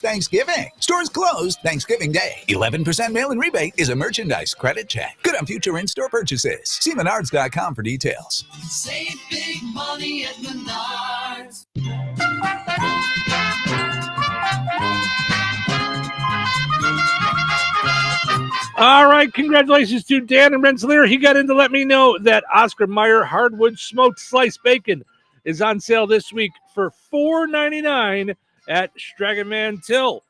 Thanksgiving. Stores closed Thanksgiving Day. 11% mail-in rebate is a merchandise credit check. Good on future in-store purchases. See Menards.com for details. Save big money at Menards. All right, congratulations to Dan and Rensselaer. He got in to let me know that Oscar Mayer hardwood smoked sliced bacon is on sale this week for $4.99 at Stragaman Till.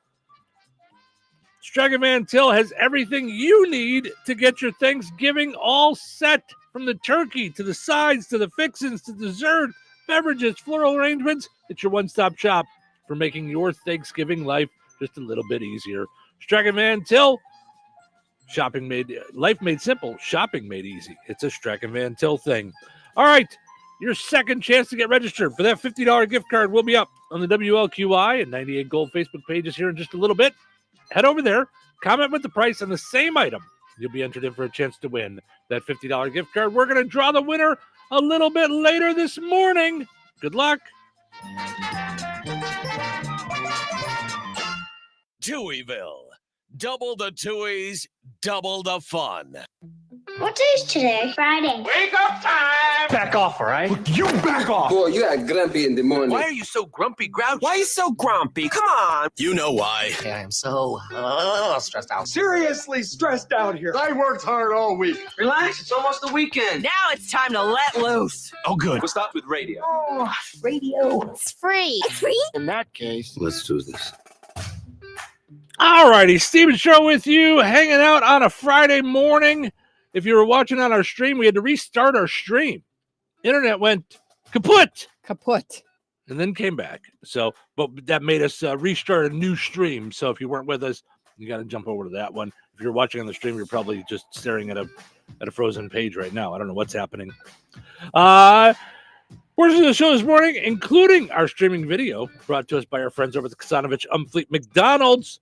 Stragaman Till has everything you need to get your Thanksgiving all set, from the turkey to the sides to the fixins to dessert, beverages, floral arrangements. It's your one-stop shop for making your Thanksgiving life just a little bit easier. Stragaman Till. Life made simple, shopping made easy. It's a Stragaman Till thing. All right, your second chance to get registered for that $50 gift card will be up on the WLQI and 98 Gold Facebook pages here in just a little bit. Head over there, comment with the price on the same item. You'll be entered in for a chance to win that $50 gift card. We're going to draw the winner a little bit later this morning. Good luck. Touhyville. Double the Touhies, double the fun. What day is today? Friday. Wake up time! Back off, all right? You back off! Boy, you act grumpy in the morning. Why are you so grumpy, grouchy? Why are you so grumpy? Come on! You know why. I am so stressed out. Seriously stressed out here. I worked hard all week. Relax, it's almost the weekend. Now it's time to let loose. Oh, good. We'll start with radio. Oh, radio. It's free. It's free? In that case, Let's do this. All righty, Steven Show with you, hanging out on a Friday morning. If you were watching on our stream, we had to restart our stream. Internet went kaput, and then came back. So, but that made us restart a new stream. So if you weren't with us, you got to jump over to that one. If you're watching on the stream, you're probably just staring at a frozen page right now. I don't know what's happening. Portions of the show this morning, including our streaming video, brought to us by our friends over at the Kasanovich Fleet McDonald's.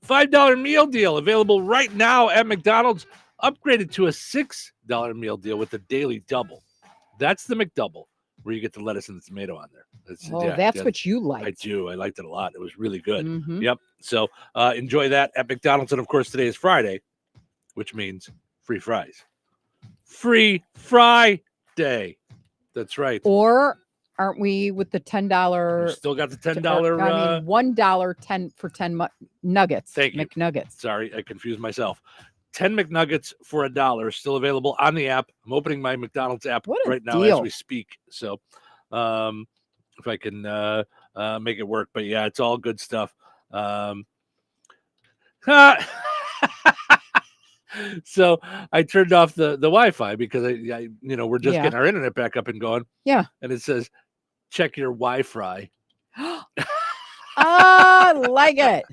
$5 meal deal available right now at McDonald's, upgraded to a $6 meal deal with a daily double. That's the McDouble, where you get the lettuce and the tomato on there. That's what you like. I do. I liked it a lot. It was really good. Mm-hmm. Yep. So enjoy that at McDonald's. And, of course, today is Friday, which means free fries. Free Fry Day. That's right. Or aren't we with the $10? We still got the $10. $1 10 for 10 nuggets. Thank you. McNuggets. Sorry, I confused myself. 10 McNuggets for $1, still available on the app. I'm opening my McDonald's app right now as we speak. So if I can make it work. But yeah, it's all good stuff. So I turned off the Wi-Fi because I we're just getting our internet back up and going. Yeah. And it says, check your Wi-Fi. I like it.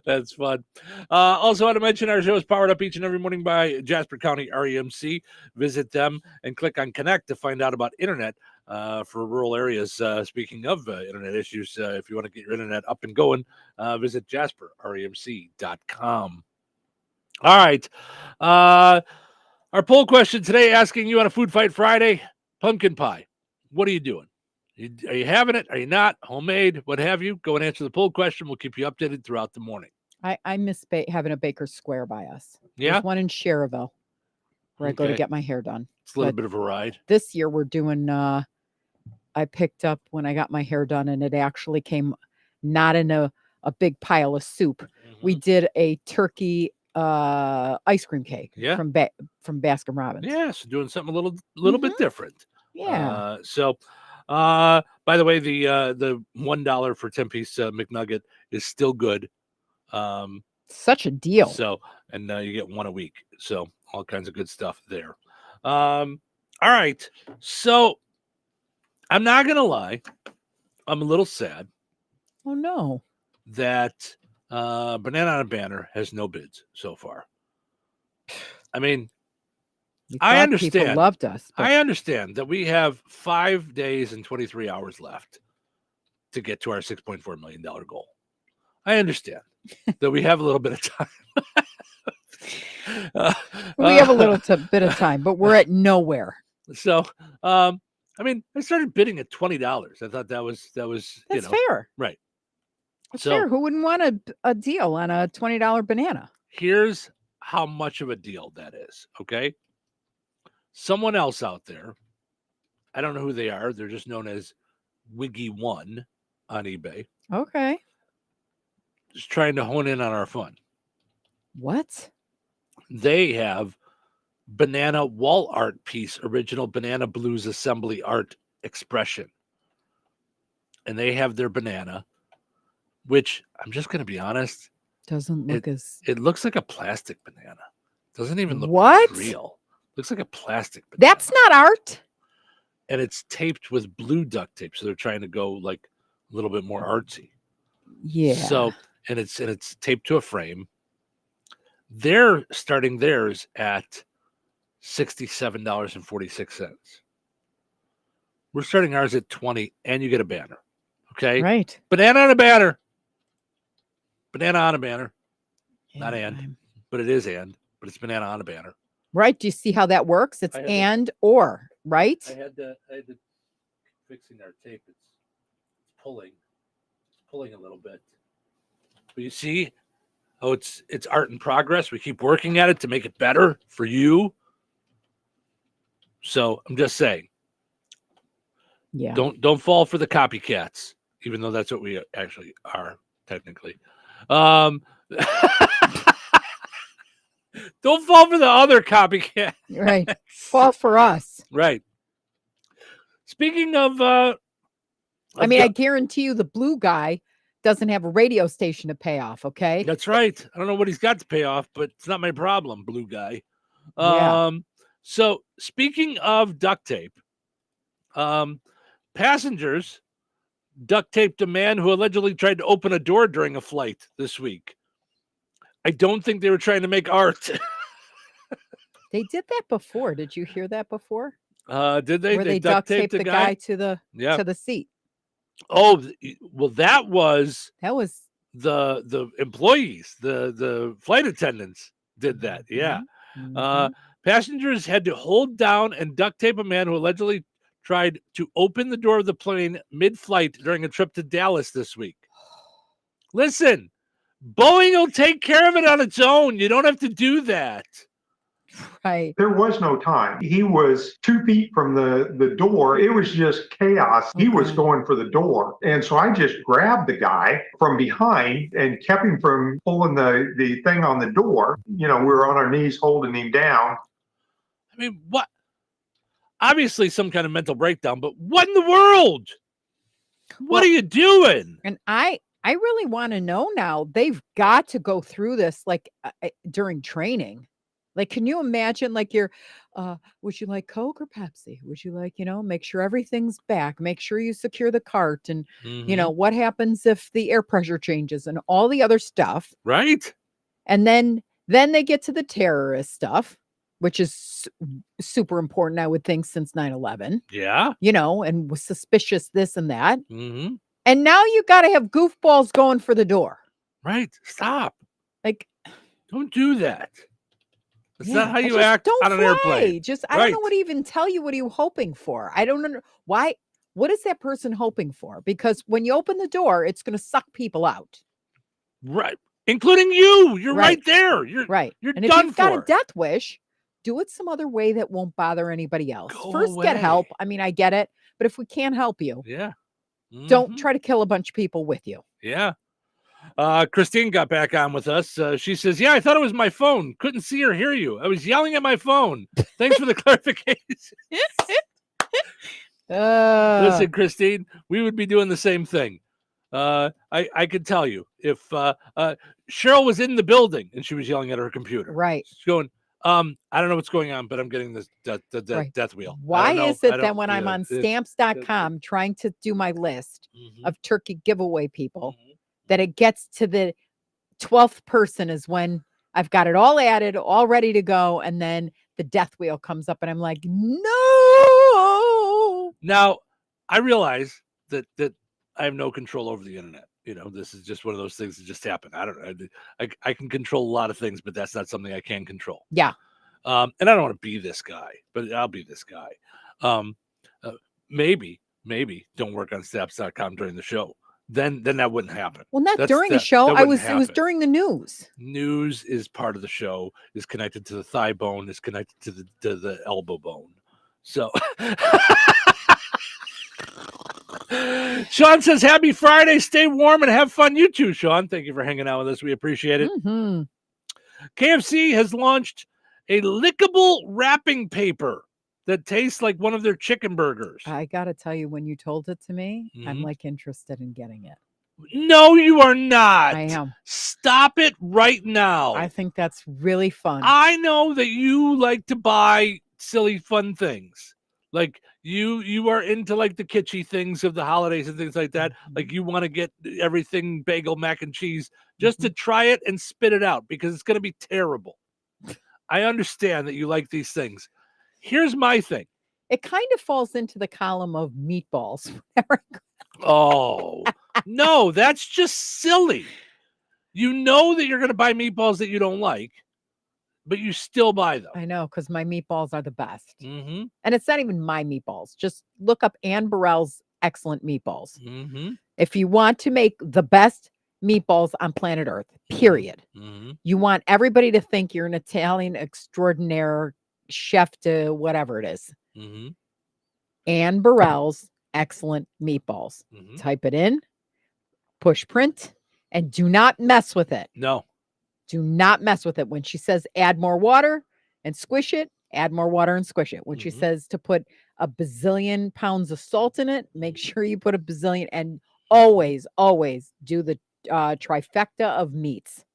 That's fun. Also want to mention our show is powered up each and every morning by Jasper County REMC. Visit them and click on Connect to find out about internet for rural areas. Speaking of internet issues, if you want to get your internet up and going, visit jasperremc.com. All right. Our poll question today asking you on a Food Fight Friday, pumpkin pie. What are you doing? Are you having it? Are you not? Homemade? What have you? Go and answer the poll question. We'll keep you updated throughout the morning. I miss having a Baker's Square by us. Yeah? There's one in Cherville where I go to get my hair done. It's a little bit of a ride. This year we're doing, I picked up when I got my hair done, and it actually came not in a big pile of soup. Mm-hmm. We did a turkey ice cream cake from Baskin Robbins. Yes, doing something a little bit different. Yeah. By the way, the $1 for 10-piece McNugget is still good. Such a deal. So, and you get one a week. So all kinds of good stuff there. All right. So I'm not gonna lie, I'm a little sad. Oh no. That Banana on a Banner has no bids so far. I mean, I understand. People loved us. I understand that we have 5 days and 23 hours left to get to our $6.4 million goal. I understand that we have a little bit of time. We have a little bit of time, but we're at nowhere. So, I mean, I started bidding at $20. I thought that was That's fair. Right. So Sure, who wouldn't want a deal on a $20 banana? here's how much of a deal that is. Okay. Someone else out there, I don't know who they are. They're just known as Wiggy1 on eBay. Okay. Just trying to hone in on our fun. What? They have banana wall art piece, original Banana Blues assembly art expression. And they have their banana, which I'm just going to be honest, Doesn't look as... it looks like a plastic banana. Doesn't even look What? real. Looks like a plastic banana. That's not art. And it's taped with blue duct tape, so they're trying to go like a little bit more artsy. Yeah. So and it's taped to a frame. They're starting theirs at $67.46. We're starting ours at $20, and you get a banner. Okay, Right. Banana on a banner. Banana on a banner. Not Yeah, and, but it is and. But it's banana on a banner. Right. Do you see how that works? It's I have and or, right? I had to fixing our tape. It's pulling a little bit. But you see, it's art in progress. We keep working at it to make it better for you. So I'm just saying, Yeah. don't fall for the copycats, even though that's what we actually are technically. Don't fall for the other copycat. Right. Fall for us. Right. Speaking of, I mean, I guarantee you the blue guy doesn't have a radio station to pay off, okay? that's right. I don't know what he's got to pay off, but it's not my problem, blue guy. Yeah. So speaking of duct tape, passengers duct taped a man who allegedly tried to open a door during a flight this week. I don't think they were trying to make art. They did that before. Did you hear that before? Did they? Where they duct taped the guy to the seat. Oh, well, that was the employees, the flight attendants did that. Yeah. Mhm. Passengers had to hold down and duct tape a man who allegedly tried to open the door of the plane mid-flight during a trip to Dallas this week. Listen, Boeing will take care of it on its own. You don't have to do that. Right. There was no time. He was 2 feet from the door. It was just chaos. He was going for the door. And so I just grabbed the guy from behind and kept him from pulling the thing on the door. You know, we were on our knees holding him down. I mean, what? Obviously some kind of mental breakdown, but what in the world? What are you doing? And I really want to know now. They've got to go through this like during training. Like, can you imagine, like, would you like Coke or Pepsi? Would you like, make sure everything's back, make sure you secure the cart, and, what happens if the air pressure changes and all the other stuff. Right. And then they get to the terrorist stuff, which is super important, I would think, since 9/11. Yeah. And was suspicious this and that. Mm-hmm. And now you got to have goofballs going for the door. Right. Stop. Like, don't do that. That's not how you just act don't on an fly. airplane. I don't know what to even tell you. What are you hoping for? I don't know why. What is that person hoping for? Because when you open the door, it's going to suck people out. Right. Including you. You're right there. You're right. You're and done if you've got a death wish, do it some other way that won't bother anybody else. First, get help. I mean, I get it. But if we can't help you, don't try to kill a bunch of people with you. Yeah. Christine got back on with us. She says, yeah, I thought it was my phone. Couldn't see or hear you. I was yelling at my phone. Thanks for the clarification. Listen, Christine, we would be doing the same thing. I could tell you if Cheryl was in the building and she was yelling at her computer. Right. She's going, I don't know what's going on, but I'm getting this death wheel. Why is it that when I'm on stamps.com trying to do my list of turkey giveaway people, that it gets to the 12th person is when I've got it all added, all ready to go, and then the death wheel comes up and I'm like, no. Now, I realize that I have no control over the internet. This is just one of those things that just happen. I don't know. I can control a lot of things, but that's not something I can control. Yeah. And I don't want to be this guy, but I'll be this guy. Maybe don't work on stamps.com during the show. then that wouldn't happen. Well, not That's- during the that- show. that It wouldn't was happen. during the news. News is part of the show, is connected to the thigh bone, is connected to the elbow bone. So Sean says, happy Friday. Stay warm and have fun. You too, Sean. Thank you for hanging out with us. We appreciate it. Mhm. KFC has launched a lickable wrapping paper that tastes like one of their chicken burgers. I got to tell you, when you told it to me, I'm Mhm. like interested in getting it. No, you are not. I am. Stop it right now. I think that's really fun. I know that you like to buy silly, fun things. Like you are into like the kitschy things of the holidays and things like that. Like you want to get everything bagel, mac and cheese just to try it and spit it out because it's going to be terrible. I understand that you like these things. Here's my thing. It kind of falls into the column of meatballs. Oh, no, that's just silly. You know that you're going to buy meatballs that you don't like, but you still buy them. I know, because my meatballs are the best. Mm-hmm. And it's not even my meatballs. Just look up Ann Burrell's excellent meatballs. Mm-hmm. If you want to make the best meatballs on planet Earth, period. Mm-hmm. You want everybody to think you're an Italian extraordinaire chef to whatever it is. Mm-hmm. Ann Burrell's excellent meatballs. Mm-hmm. Type it in, push print, and do not mess with it. No. Do not mess with it. When she says add more water and squish it, add more water and squish it. When she says to put a bazillion pounds of salt in it, make sure you put a bazillion, and always, always do the trifecta of meats.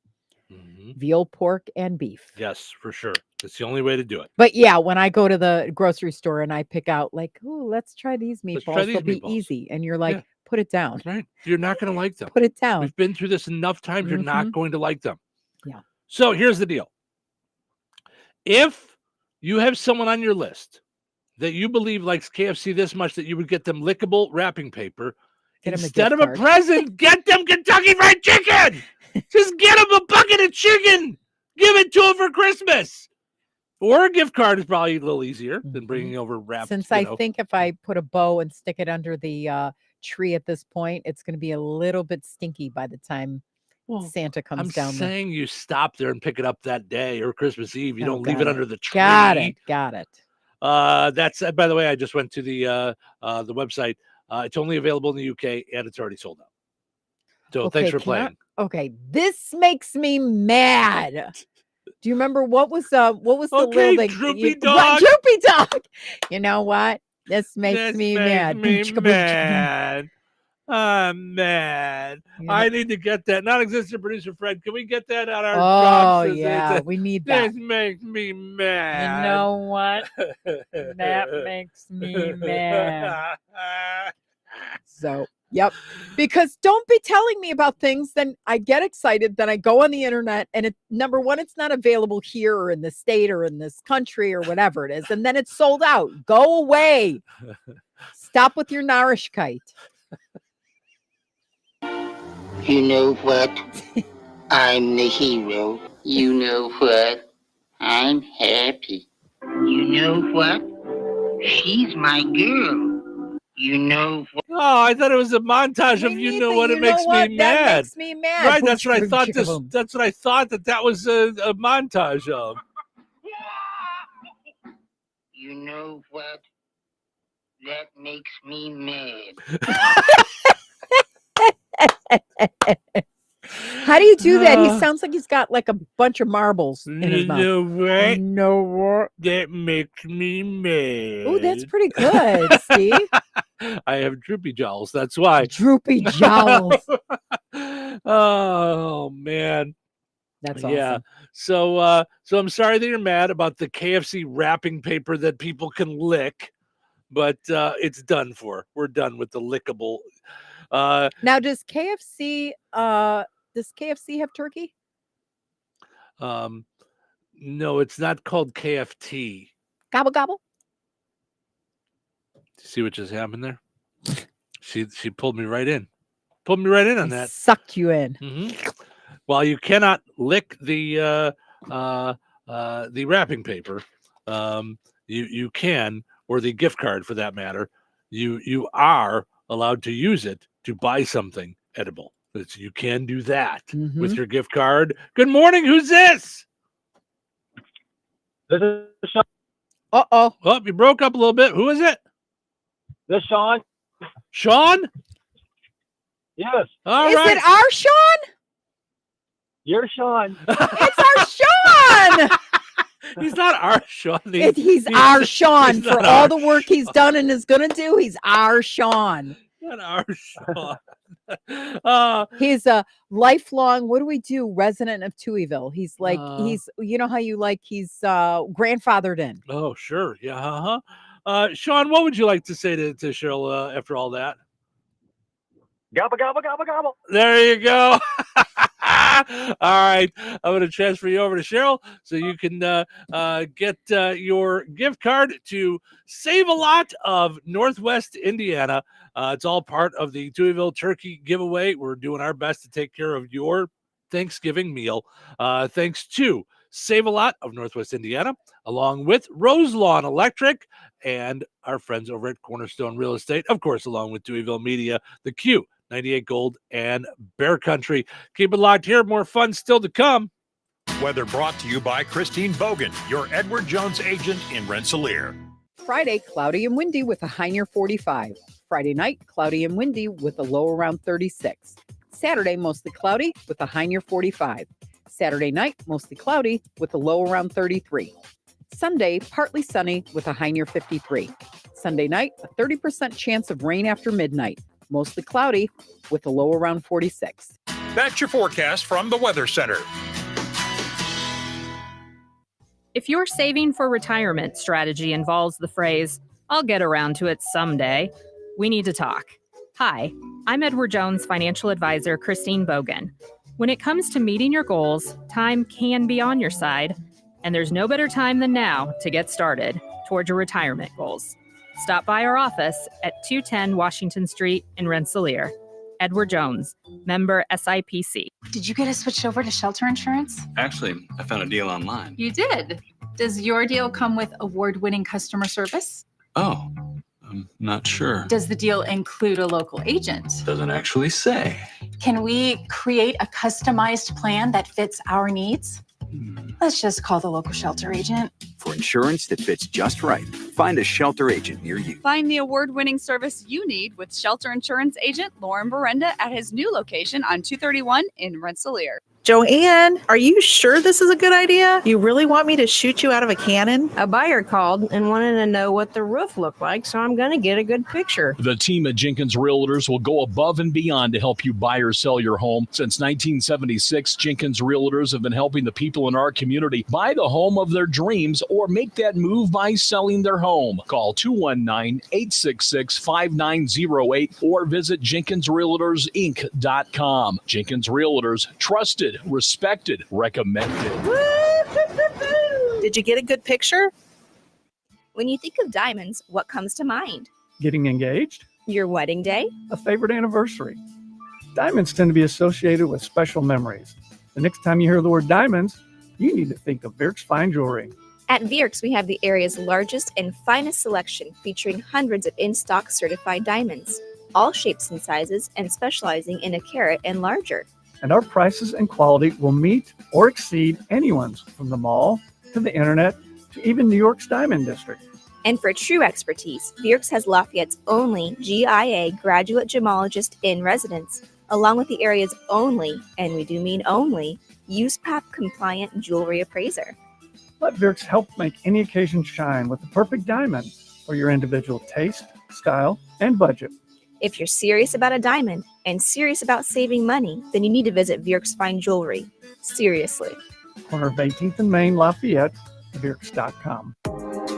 Veal, pork, and beef. Yes, for sure. It's the only way to do it. But yeah, when I go to the grocery store and I pick out like, oh, let's try these meatballs. try these They'll be meatballs. easy. And you're like, Yeah. put it down. Right. You're not going to like them. Put it down. We've been through this enough times. You're not going to like them. Yeah. So here's the deal. If you have someone on your list that you believe likes KFC this much that you would get them lickable wrapping paper, Get 'em a instead gift of a card. present, get them Kentucky Fried Chicken. Just get them a bucket of chicken. Give it to them for Christmas. Or a gift card is probably a little easier than bringing over wrapped. Since you I know. think if I put a bow and stick it under the tree at this point, it's going to be a little bit stinky by the time Santa comes I'm down. saying you stop there and pick it up that day or Christmas Eve. You Oh, don't leave got it it. under the tree. Got it. Got it. That's by the way, I just went to the website. It's only available in the UK and it's already sold out. So thanks for can I- playing. Okay, this makes me mad. Do you remember what was the Okay, little thing? droopy What, dog. droopy dog. You know what? This makes This me makes mad. me Boom, chicka, boom, chicka, boom. mad. I'm mad. You know- I need to get that. Non-existent producer Fred, can we get that on our Oh drops? yeah, we need that. This makes me mad. You know what? That makes me mad. So, yep. Because don't be telling me about things, then I get excited, then I go on the internet and number one, it's not available here or in the state or in this country or whatever it is, and then it's sold out. Go away. Stop with your Narishkeit. You know what? I'm the hero. You know what? I'm happy. You know what? She's my girl. You know what? Oh, I thought it was a montage of you know what it makes me That mad. makes me mad. Right, Boom, that's what I chicka, boom, thought. chicka, boom. That's what I thought that was a montage of. You know what? That makes me mad. How do you do that? He sounds like he's got like a bunch of marbles in his You mouth. know what? You know what? That makes me mad. Oh, that's pretty good, Steve. I have droopy jowls. That's why. Droopy jowls. Oh man. That's Yeah. awesome. So I'm sorry that you're mad about the KFC wrapping paper that people can lick, but it's done for. We're done with the lickable. Now, does KFC have turkey? No, it's not called KFT. Gobble gobble. See what just happened there? She pulled me right in. Pulled me right in on that. Sucked you in. Mm-hmm. While you cannot lick the wrapping paper, you can, or the gift card for that matter. You are allowed to use it to buy something edible. You can do that Mhm. with your gift card. Good morning. Who's this? This is Sean. Uh-oh. Oh, you broke up a little bit. Who is it? This is Sean. Sean? Yes. All Is right. it our Sean? You're Sean. It's our Sean. He's not our Sean. He's our Sean he's for not all our the work he's done and is going to do. He's our Sean. Not our Sean. He's a lifelong, what do we do? Resident of Touhyville. He's like, you know how you like, he's grandfathered in. Oh, sure. Yeah. Sean, what would you like to say to Cheryl after all that? Gobble, gobble, gobble, gobble. There you go. All right. I'm going to transfer you over to Cheryl so you can get your gift card to Save a Lot of Northwest Indiana. It's all part of the Touhyville Turkey giveaway. We're doing our best to take care of your Thanksgiving meal. Thanks to Save a Lot of Northwest Indiana, along with Rose Lawn Electric and our friends over at Cornerstone Real Estate. Of course, along with Touhyville Media, the Q, 98 Gold, and Bear Country. Keep it locked here. More fun still to come. Weather brought to you by Christine Bogan, your Edward Jones agent in Rensselaer. Friday, cloudy and windy with a high near 45. Friday night, cloudy and windy with a low around 36. Saturday, mostly cloudy with a high near 45. Saturday night, mostly cloudy with a low around 33. Sunday, partly sunny with a high near 53. Sunday night, a 30% chance of rain after midnight. Mostly cloudy with a low around 46. That's your forecast from the Weather Center. If your saving for retirement strategy involves the phrase, "I'll get around to it someday," we need to talk. Hi, I'm Edward Jones financial advisor Christine Bogan. When it comes to meeting your goals, time can be on your side, and there's no better time than now to get started toward your retirement goals. Stop by our office at 210 Washington Street in Rensselaer. Edward Jones, member SIPC. Did you get us switched over to shelter insurance? Actually, I found a deal online. You did. Does your deal come with award-winning customer service? Oh, I'm not sure. Does the deal include a local agent? Doesn't actually say. Can we create a customized plan that fits our needs? Let's just call the local shelter agent. For insurance that fits just right, find a shelter agent near you. Find the award-winning service you need with shelter insurance agent Lauren Berenda at his new location on 231 in Rensselaer. Joanne, are you sure this is a good idea? You really want me to shoot you out of a cannon? A buyer called and wanted to know what the roof looked like, so I'm going to get a good picture. The team at Jenkins Realtors will go above and beyond to help you buy or sell your home. Since 1976, Jenkins Realtors have been helping the people in our community buy the home of their dreams or make that move by selling their home. Call 219-866-5908 or visit JenkinsRealtorsInc.com. Jenkins Realtors, trusted, respected, recommended. Did you get a good picture? When you think of diamonds, what comes to mind? Getting engaged? Your wedding day? A favorite anniversary. Diamonds tend to be associated with special memories. The next time you hear the word diamonds, you need to think of Virks Fine Jewelry. At Virks, we have the area's largest and finest selection featuring hundreds of in-stock certified diamonds, all shapes and sizes and specializing in a carat and larger. And our prices and quality will meet or exceed anyone's from the mall to the internet to even New York's Diamond District. And for true expertise, Virks has Lafayette's only GIA graduate gemologist in residence, along with the area's only, and we do mean only, USPAP compliant jewelry appraiser. Let Virks help make any occasion shine with the perfect diamond for your individual taste, style, and budget. If you're serious about a diamond and serious about saving money, then you need to visit Virks Fine Jewelry. Seriously. Corner of 18th and Main, Lafayette, Virks.com.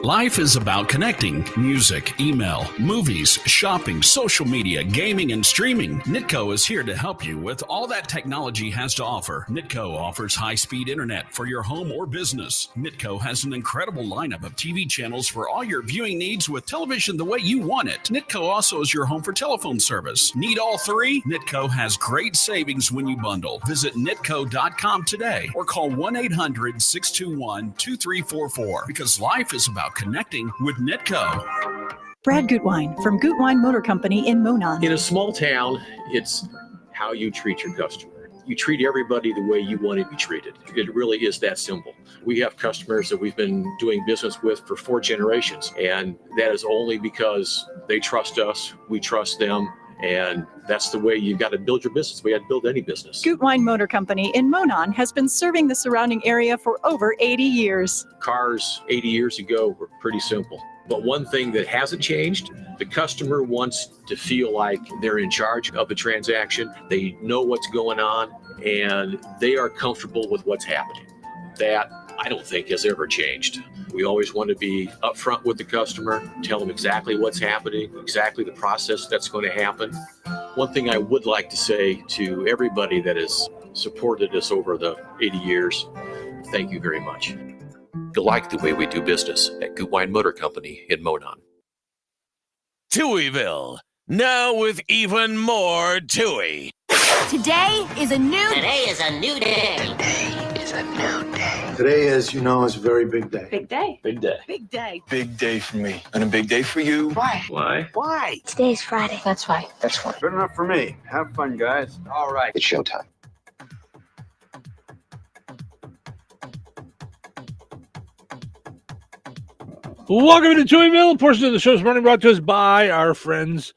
Life is about connecting. Music, email, movies, shopping, social media, gaming, and streaming. Nitco is here to help you with all that technology has to offer. Nitco offers high-speed internet for your home or business. Nitco has an incredible lineup of TV channels for all your viewing needs with television the way you want it. Nitco also is your home for telephone service. Need all three? Nitco has great savings when you bundle. Visit nitco.com today or call 1-800-621-2344 because life is about connecting with Nitco. Brad Gutwein from Gutwein Motor Company in Monon. In a small town, it's how you treat your customer. You treat everybody the way you want to be treated. It really is that simple. We have customers that we've been doing business with for 4 generations, and that is only because they trust us, we trust them, and that's the way you got to build your business. We got to build any business. Gutwein Motor Company in Monon has been serving the surrounding area for over 80 years. Cars 80 years ago were pretty simple. But one thing that hasn't changed, the customer wants to feel like they're in charge of the transaction. They know what's going on, and they are comfortable with what's happening. That, I don't think, has ever changed. We always want to be upfront with the customer, tell them exactly what's happening, exactly the process that's going to happen. One thing I would like to say to everybody that has supported us over the 80 years, thank you very much. You'll like the way we do business at Gutwein Motor Company in Monon. Touhyville, now with even more Touhy. Today is a new day. Today is a new day. Today is a new day. Today, as you know, is a very big day. Big day. Big day. Big day. Big day for me. And a big day for you. Why? Why? Why? Today's Friday. That's why. That's why. Good enough for me. Have fun, guys. All right. It's showtime. Welcome to Touhyville. A portion of the show is running brought to us by our friends.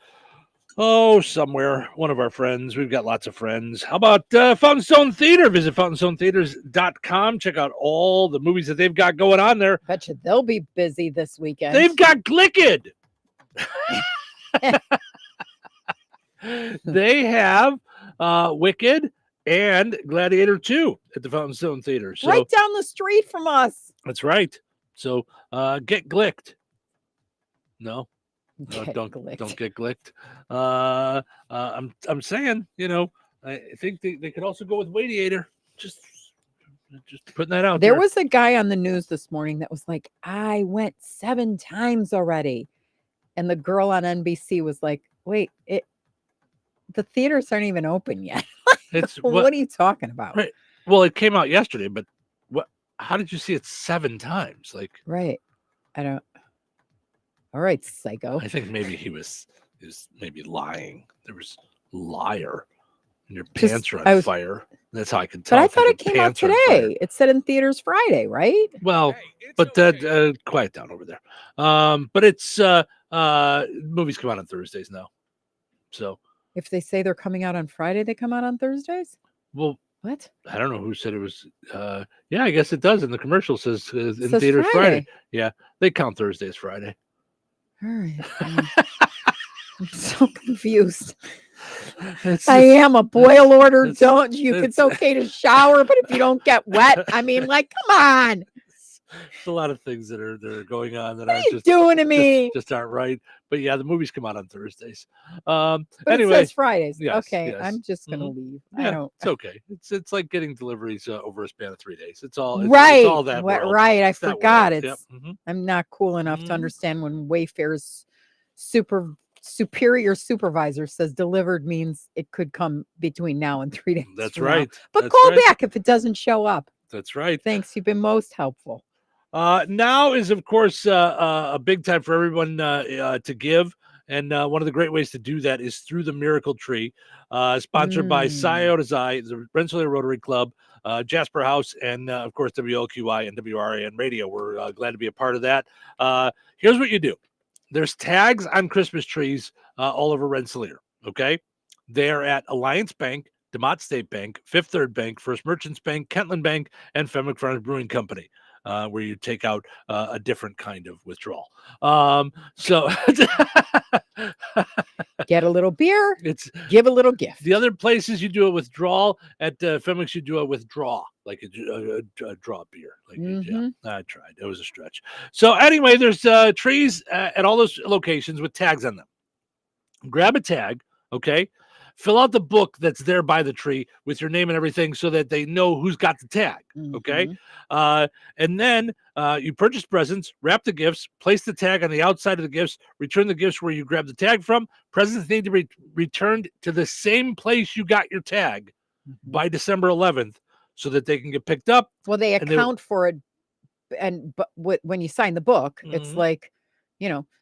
Oh, somewhere. One of our friends. We've got lots of friends. How about Fountain Stone Theater? Visit fountainstonetheaters.com. Check out all the movies that they've got going on there. Bet you they'll be busy this weekend. They've got Glicked. They have Wicked and Gladiator 2 at the Fountain Stone Theater. So, right down the street from us. That's right. So get Glicked. No. Don't get glicked. I'm saying, I think they could also go with Radiator. Just putting that out there. There was a guy on the news this morning that was like, I went 7 times already. And the girl on NBC was like, wait, the theaters aren't even open yet. What are you talking about? Right. Well, it came out yesterday, but how did you see it 7 times? Right. I don't. All right, psycho. I think maybe he was maybe lying. There was liar, and your pants are on fire. That's how I can tell. But I thought it came out today. It said in theaters Friday, right? Well, but quiet down over there. But it's movies come out on Thursdays now. So if they say they're coming out on Friday, they come out on Thursdays. Well, what? I don't know who said it was. Yeah, I guess it does. In the commercial says in theaters Friday. Yeah, they count Thursday as Friday. All right. I'm so confused. I am a boil order. It's okay to shower, but if you don't get wet, I mean, come on. There's a lot of things that are going on that what are you doing to me? Just aren't right. But yeah, the movies come out on Thursdays. But anyway, it says Fridays. Yes, okay, yes. I'm just gonna leave. Yeah, I don't. It's okay. It's like getting deliveries over a span of 3 days. It's all right. It's all that world. Right. I It's that forgot. world. It's. Yep. I'm not cool enough to understand when Wayfair's superior supervisor says delivered means it could come between now and 3 days. That's from right. now. But That's call right. back if it doesn't show up. That's right. Thanks. You've been most helpful. Now is, of course, a big time for everyone to give. And one of the great ways to do that is through the Miracle Tree, sponsored by Sciotazai, the Rensselaer Rotary Club, Jasper House, and, of course, WLQI and WRAN Radio. We're glad to be a part of that. Here's what you do. There's tags on Christmas trees all over Rensselaer, okay? They are at Alliance Bank, DeMott State Bank, Fifth Third Bank, First Merchants Bank, Kentland Bank, and Fenwick Farms Brewing Company. Where you take out a different kind of withdrawal. So get a little beer. Give a little gift. The other places you do a withdrawal at Fenwick's, you do a withdraw, like a draw beer. Yeah, I tried. It was a stretch. So anyway, there's trees at all those locations with tags on them. Grab a tag, okay? Fill out the book that's there by the tree with your name and everything so that they know who's got the tag, okay? And then you purchase presents, wrap the gifts, place the tag on the outside of the gifts, return the gifts where you grabbed the tag from. Presents need to be returned to the same place you got your tag by December 11th so that they can get picked up. Well, they account for it. But when you sign the book, it's like,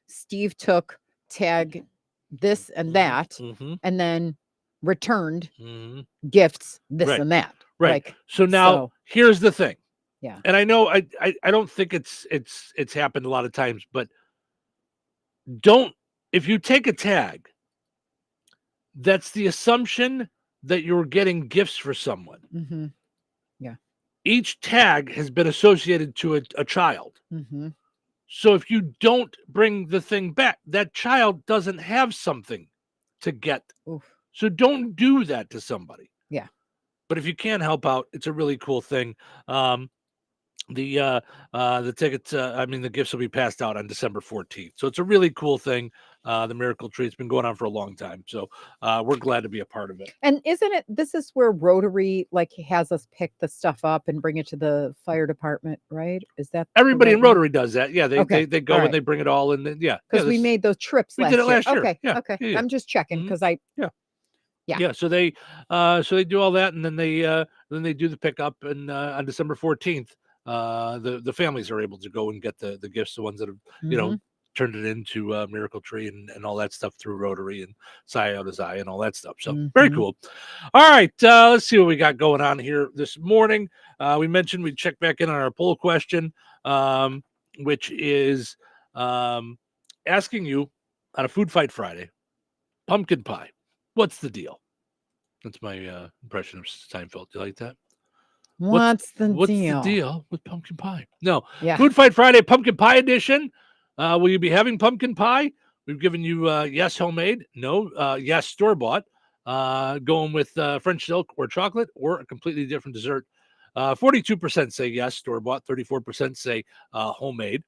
Steve took tag this and that, and then returned Mhm. gifts, this Right. and that. Right. Like, so now here's the thing. Yeah. And I know I don't think it's happened a lot of times, but if you take a tag, that's the assumption that you're getting gifts for someone. Mm-hmm. Yeah. Each tag has been associated to a child. Mm-hmm. So if you don't bring the thing back, that child doesn't have something to get. Oof. So don't do that to somebody. Yeah. But if you can help out, it's a really cool thing. The tickets, the gifts will be passed out on December 14th. So it's a really cool thing. The Miracle Tree's been going on for a long time. So we're glad to be a part of it. And this is where Rotary like has us pick the stuff up and bring it to the fire department, right? Is that Everybody in right Rotary does that. Yeah, they go All and they bring it all in. Yeah. Because we made those trips we last did it year. last year. Okay. Yeah. Okay. Yeah. I'm just checking because Yeah, so they do all that, and then they do the pickup, and on December 14th, the families are able to go and get the gifts, the ones that have turned it into Miracle Tree and all that stuff through Rotary and Psi Out as I and all that stuff. So very cool. All right, let's see what we got going on here this morning. We mentioned we'd check back in on our poll question, which is asking you on a Food Fight Friday, pumpkin pie. What's the deal? That's my impression of Seinfeld. Do you like that? What's the deal with pumpkin pie? No. Yeah. Food Fight Friday, pumpkin pie edition. Will you be having pumpkin pie? We've given you yes, homemade. No, yes, store-bought. Going with French silk or chocolate or a completely different dessert. 42% say yes, store-bought. 34% say homemade.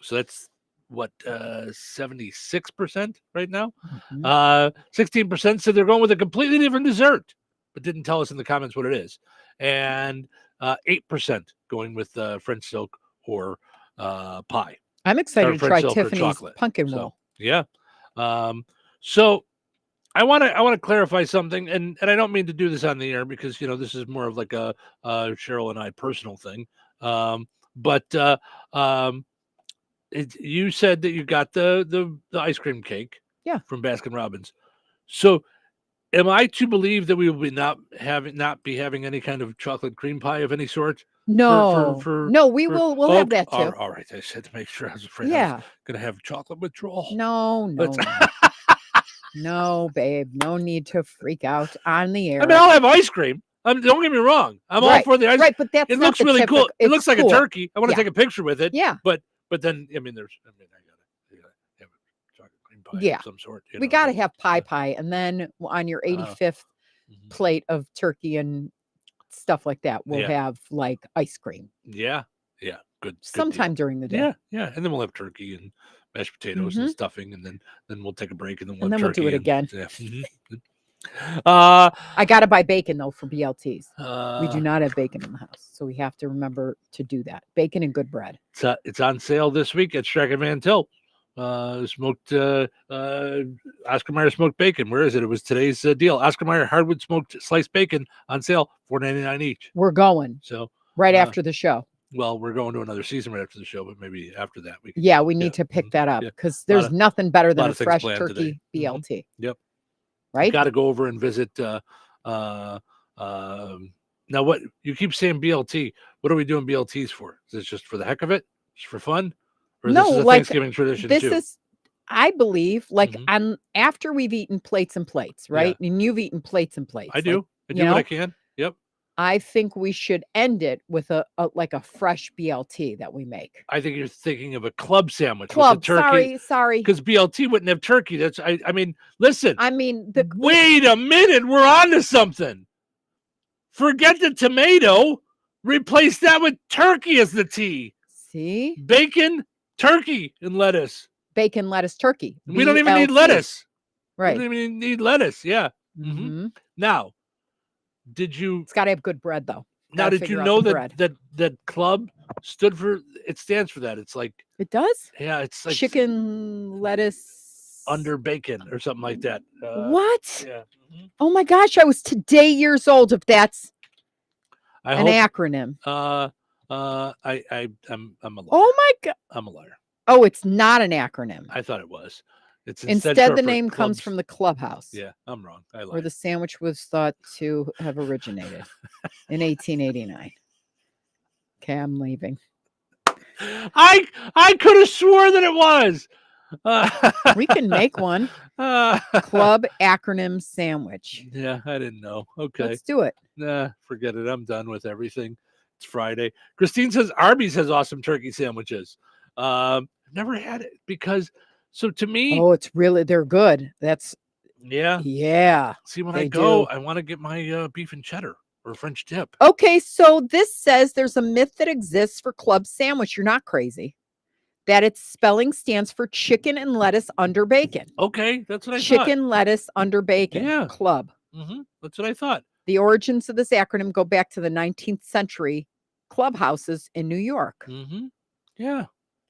So that's what 76% right now. 16% said they're going with a completely different dessert, but didn't tell us in the comments what it is. And 8% going with French silk or pie. I'm excited to try silk or Tiffany's chocolate. pumpkin roll. Yeah. So I want to clarify something, and I don't mean to do this on the air because this is more of like a Cheryl and I personal thing. You said that you got the ice cream cake, from Baskin Robbins. So, am I to believe that we will be not be having any kind of chocolate cream pie of any sort? No, we'll have that too. All right, I said to make sure. I was afraid I was going to have chocolate withdrawal. No. No, babe. No need to freak out on the air. I mean, I'll have ice cream. Don't get me wrong. I'm all for the ice cream. Right, but it looks really cool. It looks like a turkey. I want to take a picture with it. Yeah. But then, I gotta have a chocolate cream pie of some sort. We got to have pie. And then on your 85th plate of turkey and stuff like that, we'll have like ice cream. Yeah. Good. Sometime during the day. Yeah. And then we'll have turkey and mashed potatoes and stuffing. And then we'll take a break. And then we'll do it again. Yeah. I got to buy bacon though for BLTs. We do not have bacon in the house, so we have to remember to do that. Bacon and good bread. It's on sale this week at Strachan Van Til. Smoked Oscar Mayer smoked bacon. Where is it? It was today's deal. Oscar Mayer hardwood smoked sliced bacon on sale, $4.99 each. We're going right after the show. Well, we're going to another season right after the show, but maybe after that we can. We need to pick that up because there's nothing better than a fresh turkey BLT. Yep. Right? Got to go over and visit. Now, what you keep saying BLT? What are we doing BLTs for? Is this just for the heck of it? Just for fun? Or is this a Thanksgiving tradition too? I believe, after we've eaten plates and plates, right? And you've eaten plates and plates. I do. I do what I can. Yep. I think we should end it with a fresh BLT that we make. I think you're thinking of a club sandwich. Club, with turkey. sorry. Because BLT wouldn't have turkey. That's I mean, listen. Wait a minute. We're on to something. Forget the tomato. Replace that with turkey as the T. See? Bacon, turkey, and lettuce. Bacon, lettuce, turkey. We don't even need lettuce. Right. We don't even need lettuce. Yeah. Mm-hmm. Now, did you? It's got to have good bread, though. Now, did you know that club stood for? It stands for that. It's like it does. Yeah, it's like chicken, lettuce, under bacon or something like that. What? Yeah. Oh my gosh! I was today years old. If that's an acronym. I'm a liar. Oh my god! I'm a liar. Oh, it's not an acronym. I thought it was. It's Instead, short the for name comes clubs. from the clubhouse. Yeah, I'm wrong. I lied. Where the sandwich was thought to have originated in 1889. Okay, I'm leaving. I could have swore that it was. We can make one. Club acronym sandwich. Yeah, I didn't know. Okay. Let's do it. Nah, forget it. I'm done with everything. It's Friday. Christine says Arby's has awesome turkey sandwiches. Never had it because, so to me, Oh, they're good. That's yeah. See, when I they go, do. I want to get my beef and cheddar or French dip. Okay, so this says there's a myth that exists for club sandwich. You're not crazy. That its spelling stands for chicken and lettuce under bacon. Okay, that's what I thought. Chicken, lettuce under bacon. Yeah. Club. That's what I thought. The origins of this acronym go back to the 19th century clubhouses in New York. Yeah.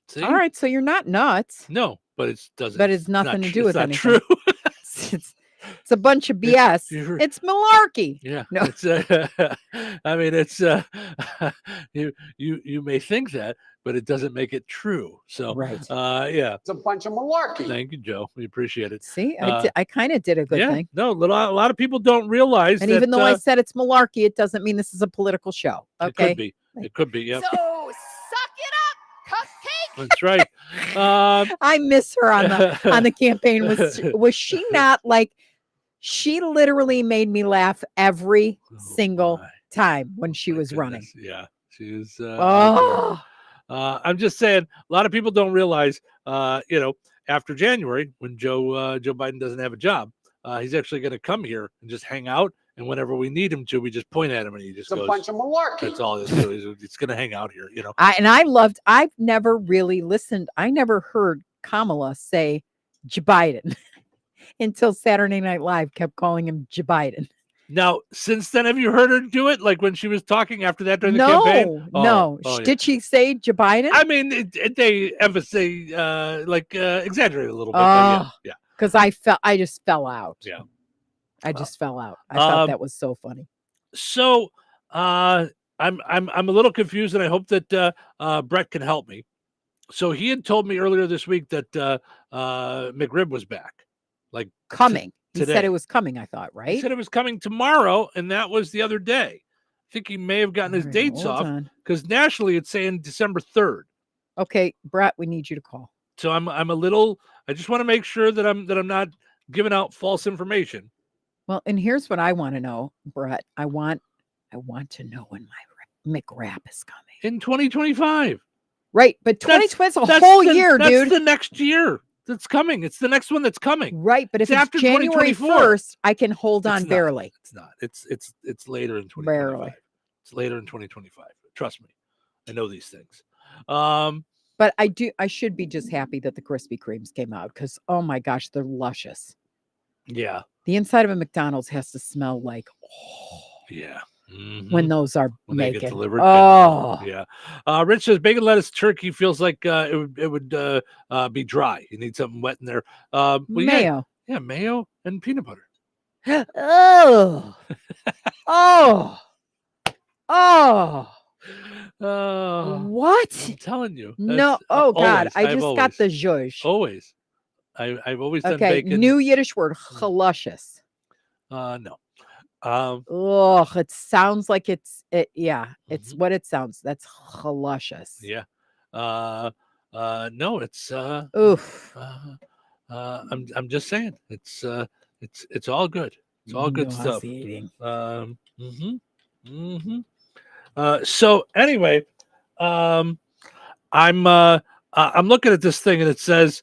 See? All right, so you're not nuts. No, but it doesn't. But it's nothing to do with anything. True. It's a bunch of BS. It's malarkey. Yeah. No. It's I mean, it's you may think that, but it doesn't make it true. So right. Yeah. It's a bunch of malarkey. Thank you, Joe. We appreciate it. See, I kind of did a good thing. No, a lot of people don't realize and that, even though I said it's malarkey, it doesn't mean this is a political show. Okay. It could be. It could be, yeah. So suck it up, cupcake. That's right. I miss her on the campaign. Was she not like, she literally made me laugh every single time when she was running. Yeah. She was I'm just saying, a lot of people don't realize, after January, when Joe Biden doesn't have a job, he's actually going to come here and just hang out. And whenever we need him to, we just point at him and he just goes. It's a bunch of malarkey. That's all it's doing. It's going to hang out here, I've never really listened. I never heard Kamala say Biden until Saturday Night Live kept calling him Biden. Now, since then, have you heard her do it? Like when she was talking after that during the campaign? No. Yeah. Did she say Biden? I mean, they emphasize, exaggerate a little bit. Yeah. Because I just fell out. Yeah. I just fell out. I thought that was so funny. So I'm a little confused, and I hope that Brett can help me. So he had told me earlier this week that McRib was back, like coming. He today. said it was coming. I thought, right? He said it was coming tomorrow, and that was the other day. I think he may have gotten his dates off because nationally it's saying December 3rd. Okay, Brett, we need you to call. So I'm a little. I just want to make sure that I'm not giving out false information. Well, and here's what I want to know, Brett. I want to know when my McWrap is coming. In 2025. Right, but 2020 is a whole year, dude. That's the next year that's coming. It's the next one that's coming. Right, but if it's after January 1st, I can hold on barely. It's not. It's later in 2025. Barely. It's later in 2025. Trust me. I know these things. But I should be just happy that the Krispy Kremes came out because, oh my gosh, they're luscious. Yeah. The inside of a McDonald's has to smell like, yeah. When those are when making. they get delivered. Oh, yeah. Rich says bacon, lettuce, turkey feels like it would be dry. You need something wet in there. mayo. Yeah, mayo and peanut butter. Oh. What? I'm telling you. No. Oh God, I just got the zhuzh. Always. I've always done okay. bacon. New Yiddish word, luscious. No. It sounds like it's what it sounds. That's luscious. Yeah. No, it's oof. I'm just saying it's all good. It's all good stuff. So anyway, I'm looking at this thing and it says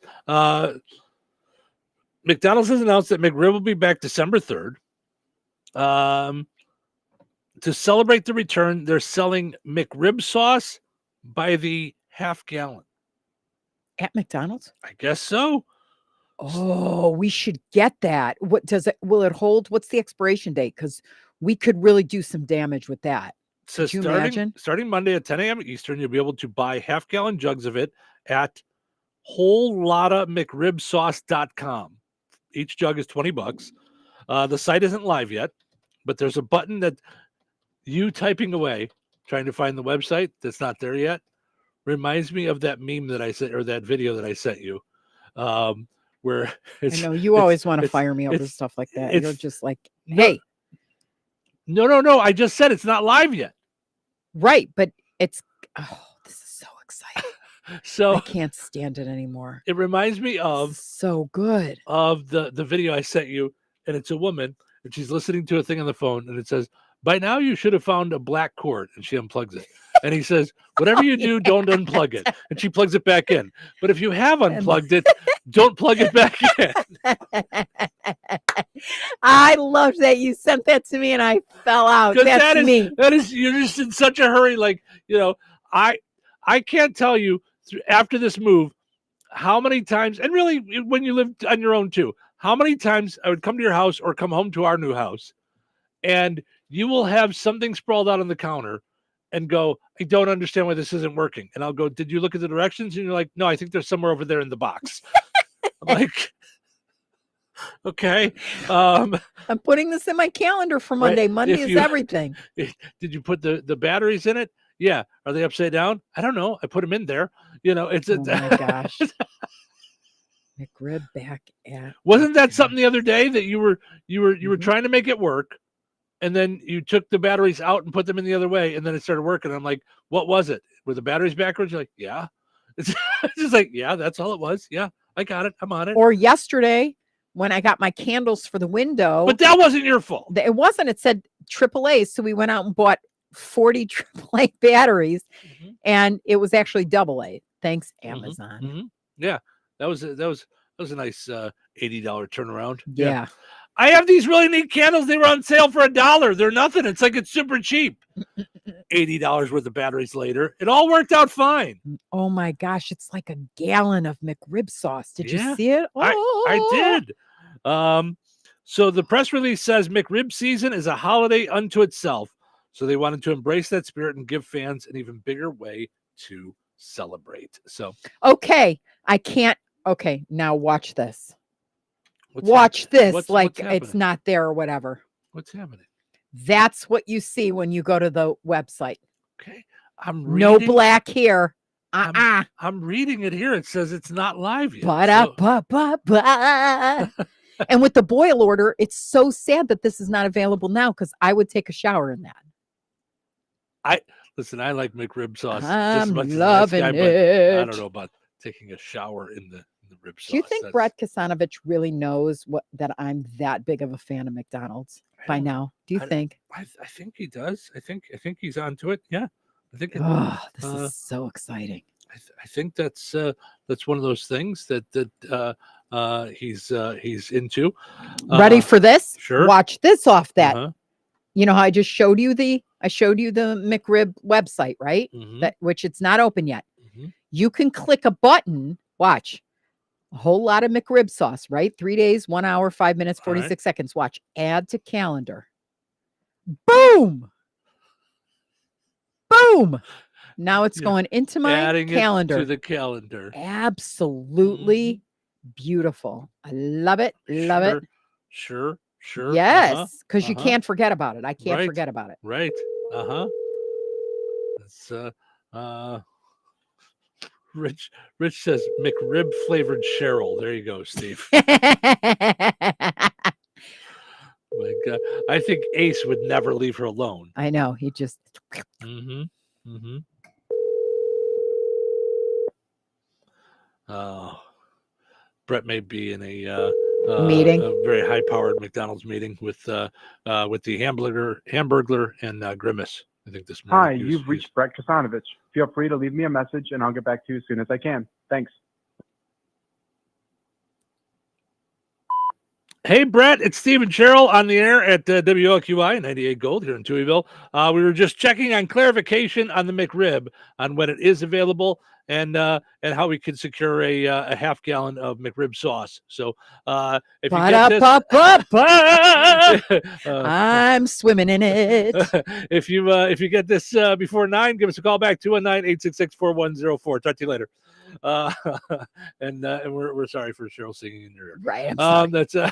McDonald's has announced that McRib will be back December 3rd. To celebrate the return, they're selling McRib sauce by the half gallon. At McDonald's? I guess so. Oh, we should get that. What does it? Will it hold? What's the expiration date? Because we could really do some damage with that. So Could you imagine? Starting Monday at 10 a.m. Eastern, you'll be able to buy half-gallon jugs of it at wholelotta.mcribsauce.com. Each jug is $20. The site isn't live yet, but there's a button that you typing away, trying to find the website that's not there yet, reminds me of that meme that I sent, or that video that I sent you, where I know you always want to fire me over stuff like that. You're just like, hey. No. I just said it's not live yet. Right, but it's this is so exciting. So I can't stand it anymore. It reminds me of so good of the video I sent you, and it's a woman and she's listening to a thing on the phone, and it says, "By now you should have found a black cord," and she unplugs it. And he says, "Whatever you do, don't unplug it." And she plugs it back in. But if you have unplugged it, don't plug it back in. I love that you sent that to me and I fell out. That's me. That is, you're just in such a hurry. Like, I can't tell you after this move how many times, and really when you lived on your own too, how many times I would come to your house or come home to our new house, and you will have something sprawled out on the counter and go, "I don't understand why this isn't working." And I'll go, "Did you look at the directions?" And you're like, "No, I think there's somewhere over there in the box." I'm like, okay. I'm putting this in my calendar for Monday. Right. Monday is everything. Did you put the batteries in it? Yeah. Are they upside down? I don't know. I put them in there. It's oh my gosh. McRib back at. Wasn't that something the other day that you were trying to make it work, and then you took the batteries out and put them in the other way, and then it started working? I'm like, what was it? Were the batteries backwards? You're like, yeah. It's just like, yeah, that's all it was. Yeah, I got it. I'm on it. Or yesterday when I got my candles for the window. But that wasn't your fault. It wasn't. It said AAA. So we went out and bought 40 AAA batteries, and it was actually AA. Thanks, Amazon. Mm-hmm. Yeah, that was a nice $80 turnaround. Yeah. I have these really neat candles. They were on sale for $1. They're nothing. It's like it's super cheap. $80 worth of batteries later. It all worked out fine. Oh my gosh, it's like a gallon of McRib sauce. Did you see it? Oh. I did. So the press release says McRib season is a holiday unto itself. So they wanted to embrace that spirit and give fans an even bigger way to celebrate. So okay, I can't. Okay, now watch this. What's like it's not there or whatever. What's happening? That's what you see when you go to the website. Okay, I'm reading. No black here. I'm reading it here. It says it's not live yet. And with the boil order, it's so sad that this is not available now, because I would take a shower in that. I like McRib sauce. I'm loving it. I don't know about taking a shower in the rib sauce. Do you think Brett Kasanovich really knows that I'm that big of a fan of McDonald's by now? Do you think? I think he does. I think he's onto it. Yeah. I think. This is so exciting. I think that's one of those things that he's into. Ready for this? Sure. Watch this off that. You know how I just showed you the McRib website, right? Which it's not open yet. You can click a button. Watch. A whole lot of McRib sauce, right? 3 days, 1 hour, 5 minutes, 46 seconds. Watch. Add to calendar. Boom. Boom. Now it's going into my calendar. It to the calendar. Absolutely beautiful. I love it. Love it. Sure. Yes, because you can't forget about it. I can't forget about it. Right. It's Rich says McRib flavored Cheryl. There you go, Steve. My God. I think Ace would never leave her alone. I know. He just. Brett may be in a meeting, a very high-powered McDonald's meeting with the Hamburglar and Grimace. I think this morning. Hi, you've reached Brett Kasanovich. Feel free to leave me a message, and I'll get back to you as soon as I can. Thanks. Hey, Brett, it's Steve and Cheryl on the air at WLQI 98 Gold here in Touhyville. We were just checking on clarification on the McRib, on when it is available, and how we can secure a half gallon of McRib sauce. So if you get this, I'm swimming in it. If you get this before 9, give us a call back, 219-866-4104. Talk to you later. And we're sorry for Cheryl singing in your ear. Right. I'm sorry. That's all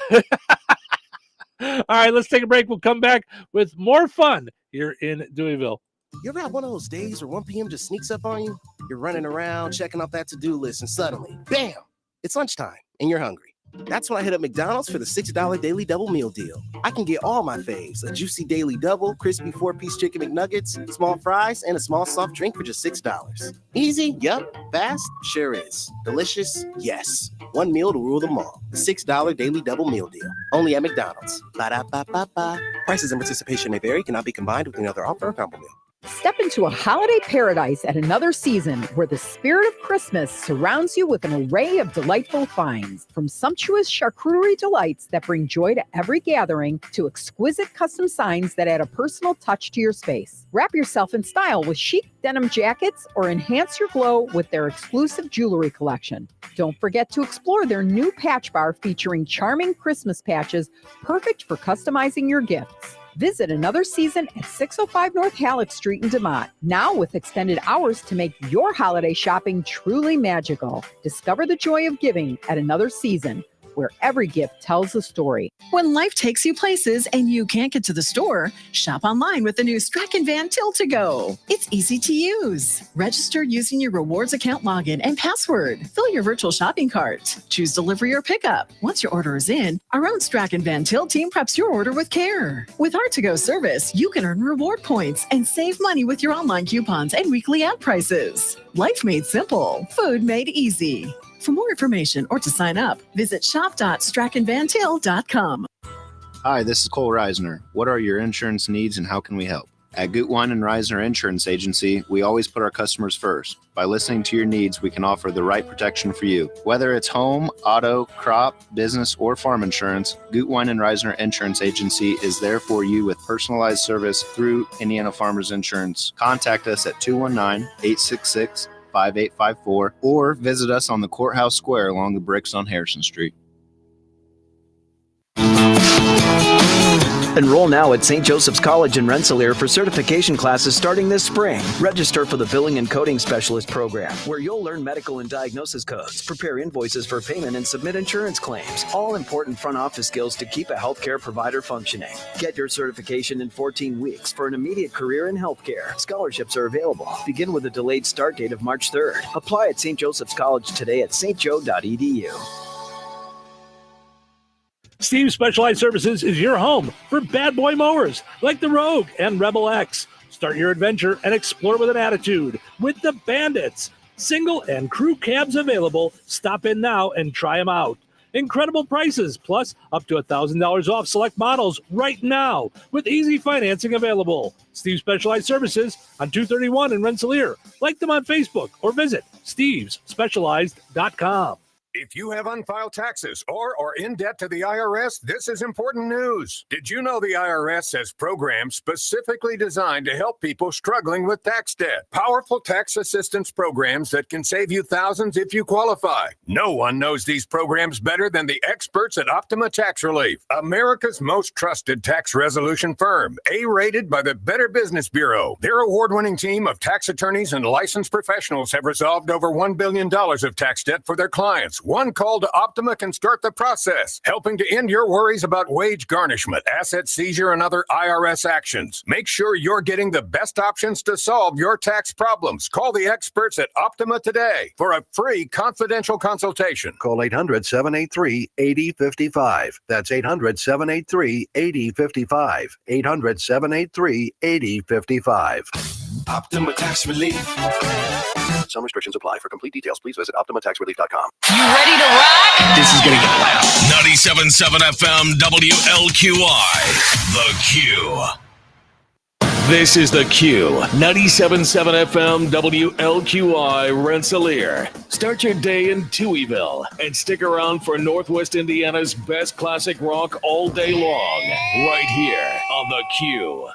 right. Let's take a break. We'll come back with more fun here in Deweyville. You ever have one of those days where 1 p.m. just sneaks up on you? You're running around, checking off that to-do list, and suddenly, bam, it's lunchtime, and you're hungry. That's when I hit up McDonald's for the $6 Daily Double Meal Deal. I can get all my faves, a juicy Daily Double, crispy 4-piece chicken McNuggets, small fries, and a small soft drink for just $6. Easy? Yup. Fast? Sure is. Delicious? Yes. One meal to rule them all. The $6 Daily Double Meal Deal. Only at McDonald's. Ba-da-ba-ba-ba. Prices and participation may vary. Cannot be combined with another offer or combo meal. Step into a holiday paradise at Another Season, where the spirit of Christmas surrounds you with an array of delightful finds. From sumptuous charcuterie delights that bring joy to every gathering to exquisite custom signs that add a personal touch to your space. Wrap yourself in style with chic denim jackets or enhance your glow with their exclusive jewelry collection. Don't forget to explore their new patch bar featuring charming Christmas patches, perfect for customizing your gifts. Visit Another Season at 605 North Halleck Street in DeMont, now with extended hours to make your holiday shopping truly magical. Discover the joy of giving at Another Season, where every gift tells a story. When life takes you places and you can't get to the store, shop online with the new Strachan Van Til to Go. It's easy to use. Register using your rewards account login and password. Fill your virtual shopping cart. Choose delivery or pickup. Once your order is in, our own Strachan Van Til team preps your order with care. With our to-go service, you can earn reward points and save money with your online coupons and weekly ad prices. Life made simple. Food made easy. For more information or to sign up, visit shop.strachanvantil.com. Hi, this is Cole Reisner. What are your insurance needs and how can we help? At Gutwein and Reisner Insurance Agency, we always put our customers first. By listening to your needs, we can offer the right protection for you. Whether it's home, auto, crop, business, or farm insurance, Gutwein and Reisner Insurance Agency is there for you with personalized service through Indiana Farmers Insurance. Contact us at 219-866-5854 or visit us on the Courthouse Square along the bricks on Harrison Street. Enroll now at St. Joseph's College in Rensselaer for certification classes starting this spring. Register for the Billing and Coding Specialist program, where you'll learn medical and diagnosis codes, prepare invoices for payment, and submit insurance claims. All important front office skills to keep a healthcare provider functioning. Get your certification in 14 weeks for an immediate career in healthcare. Scholarships are available. Begin with a delayed start date of March 3rd. Apply at St. Joseph's College today at stjo.edu. Steve's Specialized Services is your home for bad boy mowers like the Rogue and Rebel X. Start your adventure and explore with an attitude with the Bandits. Single and crew cabs available. Stop in now and try them out. Incredible prices, plus up to $1,000 off select models right now with easy financing available. Steve's Specialized Services on 231 in Rensselaer. Like them on Facebook or visit stevesspecialized.com. If you have unfiled taxes or are in debt to the IRS, this is important news. Did you know the IRS has programs specifically designed to help people struggling with tax debt? Powerful tax assistance programs that can save you thousands if you qualify. No one knows these programs better than the experts at Optima Tax Relief, America's most trusted tax resolution firm, A-rated by the Better Business Bureau. Their award-winning team of tax attorneys and licensed professionals have resolved over $1 billion of tax debt for their clients. One call to Optima can start the process, helping to end your worries about wage garnishment, asset seizure, and other IRS actions. Make sure you're getting the best options to solve your tax problems. Call the experts at Optima today for a free confidential consultation. Call 800-783-8055. That's 800-783-8055. 800-783-8055. Optima Tax Relief. Some restrictions apply. For complete details, please visit OptimaTaxRelief.com. You ready to rock? This is going to get loud. 97.7 FM WLQI. The Q. This is The Q. 97.7 FM WLQI Rensselaer. Start your day in Touhyville and stick around for Northwest Indiana's best classic rock all day long. Right here on The Q.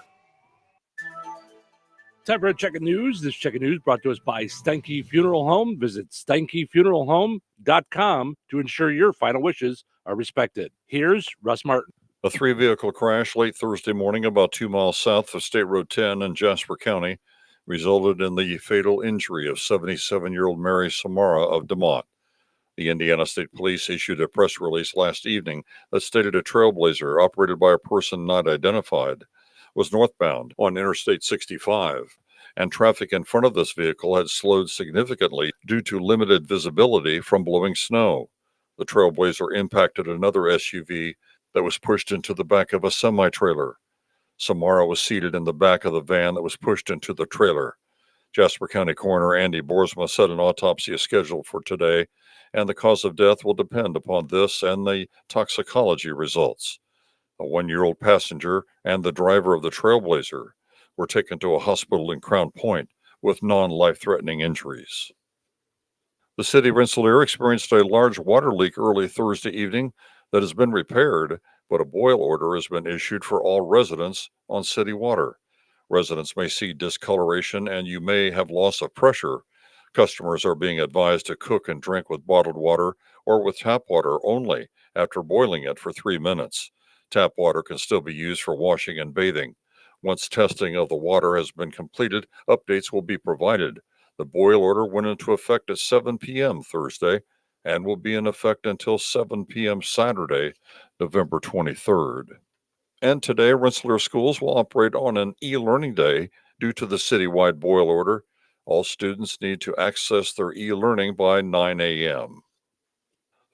Time for a check of news. This check of news brought to us by Steinke Funeral Home. Visit SteinkeFuneralHome.com to ensure your final wishes are respected. Here's Russ Martin. A 3-vehicle crash late Thursday morning about 2 miles south of State Road 10 in Jasper County resulted in the fatal injury of 77-year-old Mary Samara of DeMont. The Indiana State Police issued a press release last evening that stated a Trailblazer operated by a person not identified was northbound on Interstate 65, and traffic in front of this vehicle had slowed significantly due to limited visibility from blowing snow. The Trailblazer impacted another SUV that was pushed into the back of a semi-trailer. Samara was seated in the back of the van that was pushed into the trailer. Jasper County Coroner Andy Boersma said an autopsy is scheduled for today, and the cause of death will depend upon this and the toxicology results. A 1-year-old passenger and the driver of the Trailblazer were taken to a hospital in Crown Point with non-life-threatening injuries. The city of Rensselaer experienced a large water leak early Thursday evening that has been repaired, but a boil order has been issued for all residents on city water. Residents may see discoloration and you may have loss of pressure. Customers are being advised to cook and drink with bottled water or with tap water only after boiling it for 3 minutes. Tap water can still be used for washing and bathing. Once testing of the water has been completed, updates will be provided. The boil order went into effect at 7 p.m. Thursday and will be in effect until 7 p.m. Saturday, November 23rd. And today, Rensselaer schools will operate on an e-learning day due to the citywide boil order. All students need to access their e-learning by 9 a.m.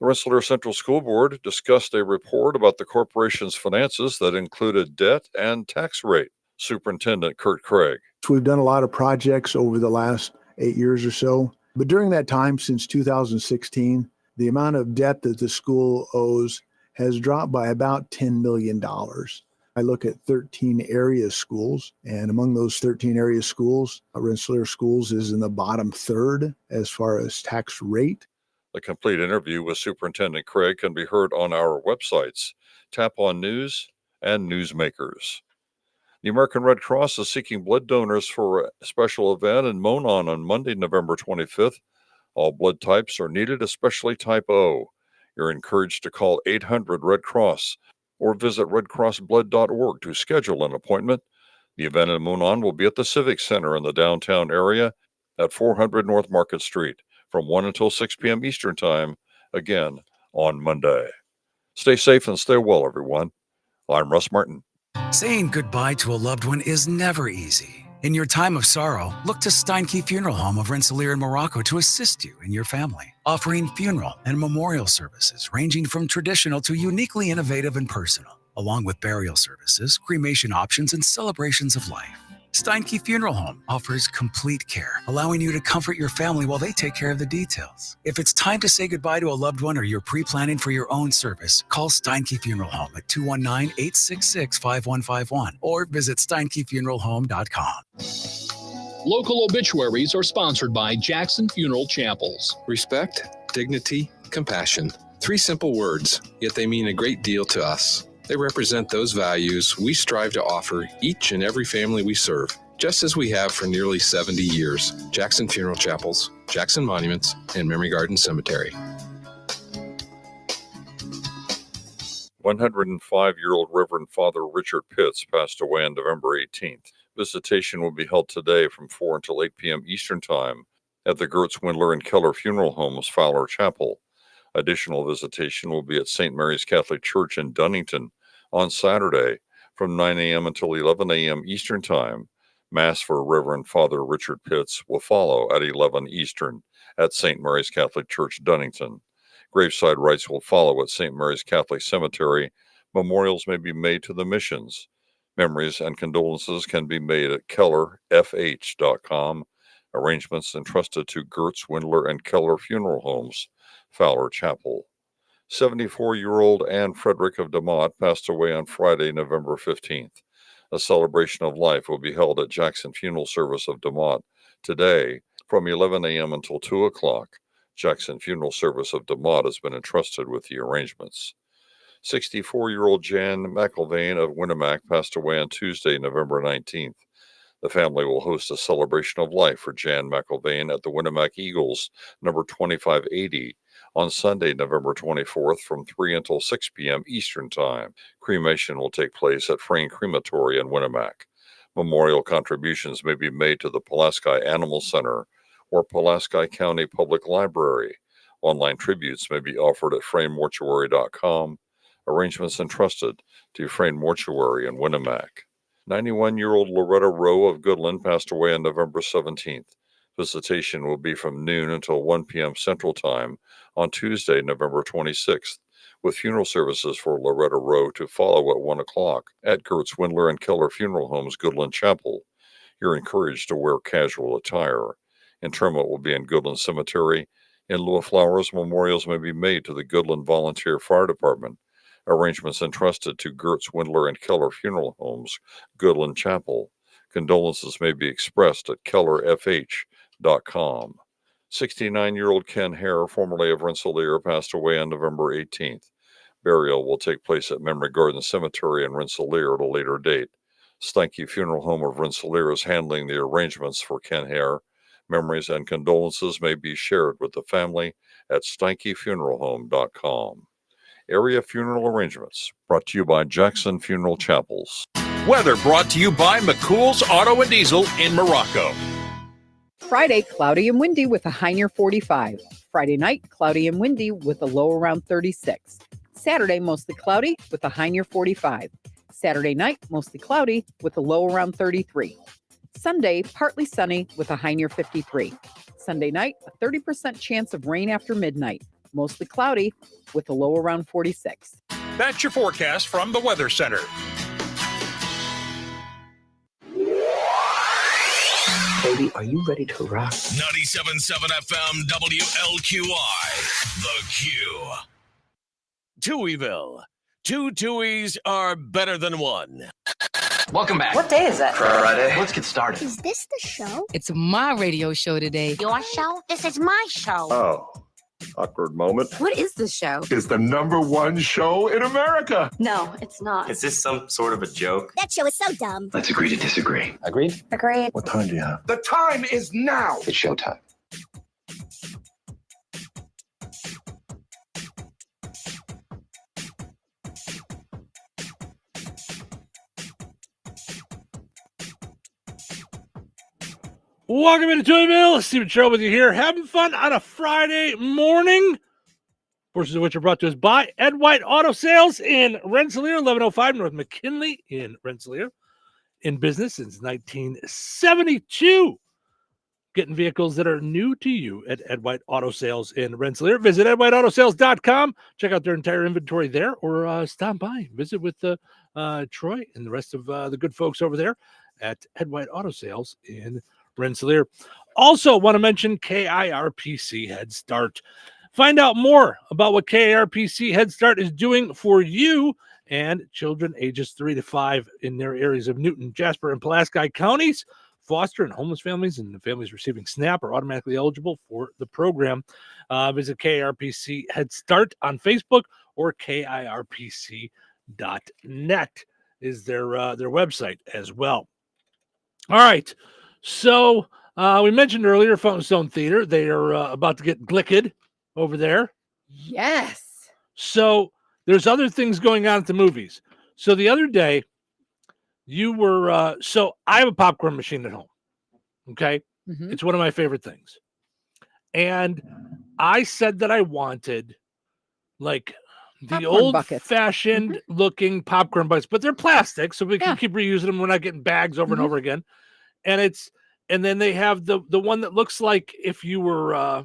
The Rensselaer Central School Board discussed a report about the corporation's finances that included debt and tax rate. Superintendent Kurt Craig. We've done a lot of projects over the last 8 years or so, but during that time, since 2016, the amount of debt that the school owes has dropped by about $10 million. I look at 13 area schools, and among those 13 area schools, Rensselaer Schools is in the bottom third as far as tax rate. The complete interview with Superintendent Craig can be heard on our websites, Tap On News and Newsmakers. The American Red Cross is seeking blood donors for a special event in Monon on Monday, November 25th. All blood types are needed, especially type O. You're encouraged to call 800-RED-CROSS or visit redcrossblood.org to schedule an appointment. The event in Monon will be at the Civic Center in the downtown area at 400 North Market Street from 1 until 6 p.m. Eastern Time, again on Monday. Stay safe and stay well, everyone. I'm Russ Martin. Saying goodbye to a loved one is never easy. In your time of sorrow, look to Steinke Funeral Home of Rensselaer in Morocco to assist you and your family, offering funeral and memorial services ranging from traditional to uniquely innovative and personal, along with burial services, cremation options, and celebrations of life. Steinke Funeral Home offers complete care, allowing you to comfort your family while they take care of the details. If it's time to say goodbye to a loved one or you're pre-planning for your own service, call Steinke Funeral Home at 219-866-5151 or visit steinkefuneralhome.com. Local obituaries are sponsored by Jackson Funeral Chapels. Respect, dignity, compassion. 3 simple words, yet they mean a great deal to us. They represent those values we strive to offer each and every family we serve, just as we have for nearly 70 years. Jackson Funeral Chapels, Jackson Monuments, and Memory Garden Cemetery. 105-year-old Reverend Father Richard Pitts passed away on November 18th. Visitation will be held today from 4 until 8 p.m. Eastern Time at the Gertz, Windler, and Keller Funeral Homes, Fowler Chapel. Additional visitation will be at St. Mary's Catholic Church in Dunnington on Saturday from 9 a.m. until 11 a.m. Eastern Time. Mass for Reverend Father Richard Pitts will follow at 11 Eastern at St. Mary's Catholic Church, Dunnington. Graveside rites will follow at St. Mary's Catholic Cemetery. Memorials may be made to the missions. Memories and condolences can be made at kellerfh.com. Arrangements entrusted to Gertz, Windler, and Keller Funeral Homes, Fowler Chapel. 74-year-old Anne Frederick of DeMott passed away on Friday, November 15th. A celebration of life will be held at Jackson Funeral Service of DeMott today from 11 a.m. until 2 o'clock. Jackson Funeral Service of DeMott has been entrusted with the arrangements. 64-year-old Jan McIlvain of Winnemac passed away on Tuesday, November 19th. The family will host a celebration of life for Jan McIlvain at the Winnemac Eagles, number 2580, on Sunday, November 24th from 3 until 6 p.m. Eastern Time. Cremation will take place at Frayne Crematory in Winnemac. Memorial contributions may be made to the Pulaski Animal Center or Pulaski County Public Library. Online tributes may be offered at FrayneMortuary.com. Arrangements entrusted to Frayne Mortuary in Winnemac. 91-year-old Loretta Rowe of Goodland passed away on November 17th. Visitation will be from noon until 1 p.m. Central Time on Tuesday, November 26th, with funeral services for Loretta Rowe to follow at 1 o'clock at Gertz, Windler, and Keller Funeral Homes, Goodland Chapel. You're encouraged to wear casual attire. Interment will be in Goodland Cemetery. In lieu of flowers, memorials may be made to the Goodland Volunteer Fire Department. Arrangements entrusted to Gertz, Windler, and Keller Funeral Homes, Goodland Chapel. Condolences may be expressed at kellerfh.com. 69-year-old Ken Hare, formerly of Rensselaer, passed away on November 18th. Burial will take place at Memory Garden Cemetery in Rensselaer at a later date. Steinke Funeral Home of Rensselaer is handling the arrangements for Ken Hare. Memories and condolences may be shared with the family at steinkefuneralhome.com. Area funeral arrangements brought to you by Jackson Funeral Chapels. Weather brought to you by McCool's Auto and Diesel in Morocco. Friday, cloudy and windy with a high near 45. Friday night, cloudy and windy with a low around 36. Saturday, mostly cloudy with a high near 45. Saturday night, mostly cloudy with a low around 33. Sunday, partly sunny with a high near 53. Sunday night, a 30% chance of rain after midnight. Mostly cloudy with a low around 46. That's your forecast from the Weather Center. Baby, are you ready to rock? 97.7 FM WLQI. The Q. Touhyville. Two Tuohys are better than one. Welcome back. What day is it? Friday. Let's get started. Is this the show? It's my radio show today. Your show? This is my show. Oh, awkward moment. What is the show? It's the #1 show in America. No, it's not. Is this some sort of a joke? That show is so dumb. Let's agree to disagree. Agreed? Agreed. What time do you have? The time is now. It's showtime. Welcome into Touhyville. Stephen Sherrill with you here, having fun on a Friday morning. Portions of which are brought to us by Ed White Auto Sales in Rensselaer, 1105 North McKinley in Rensselaer. In business since 1972. Getting vehicles that are new to you at Ed White Auto Sales in Rensselaer. Visit edwhiteautosales.com. Check out their entire inventory there, or stop by. Visit with Troy and the rest of the good folks over there at Ed White Auto Sales in Rensselaer. Also want to mention KIRPC Head Start. Find out more about what KIRPC Head Start is doing for you and children ages 3 to 5 in their areas of Newton, Jasper, and Pulaski counties. Foster and homeless families and the families receiving SNAP are automatically eligible for the program. Visit KIRPC Head Start on Facebook, or KIRPC.net is their website as well. All right. So we mentioned earlier Fountain Stone Theater. They are about to get glicked over there. Yes. So there's other things going on at the movies. So the other day, you were so I have a popcorn machine at home. Okay. Mm-hmm. It's one of my favorite things. And I said that I wanted like the Popcorn old buckets. fashioned looking popcorn buckets, but they're plastic, so we can keep reusing them. We're not getting bags over and over again. And then they have the one that looks like if you were I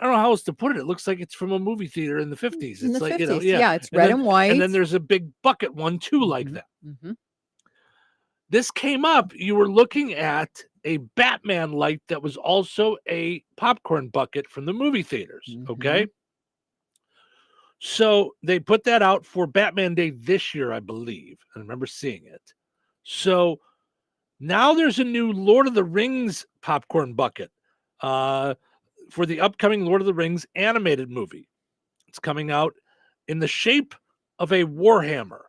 don't know how else to put it. It looks like it's from a movie theater in the 50s. In It's the like, 50s. yeah. It's red and white. And then there's a big bucket one too, like that. Mm-hmm. This came up. You were looking at a Batman light that was also a popcorn bucket from the movie theaters. Okay. So they put that out for Batman Day this year, I believe. I remember seeing it. So now there's a new Lord of the Rings popcorn bucket for the upcoming Lord of the Rings animated movie. It's coming out in the shape of a Warhammer.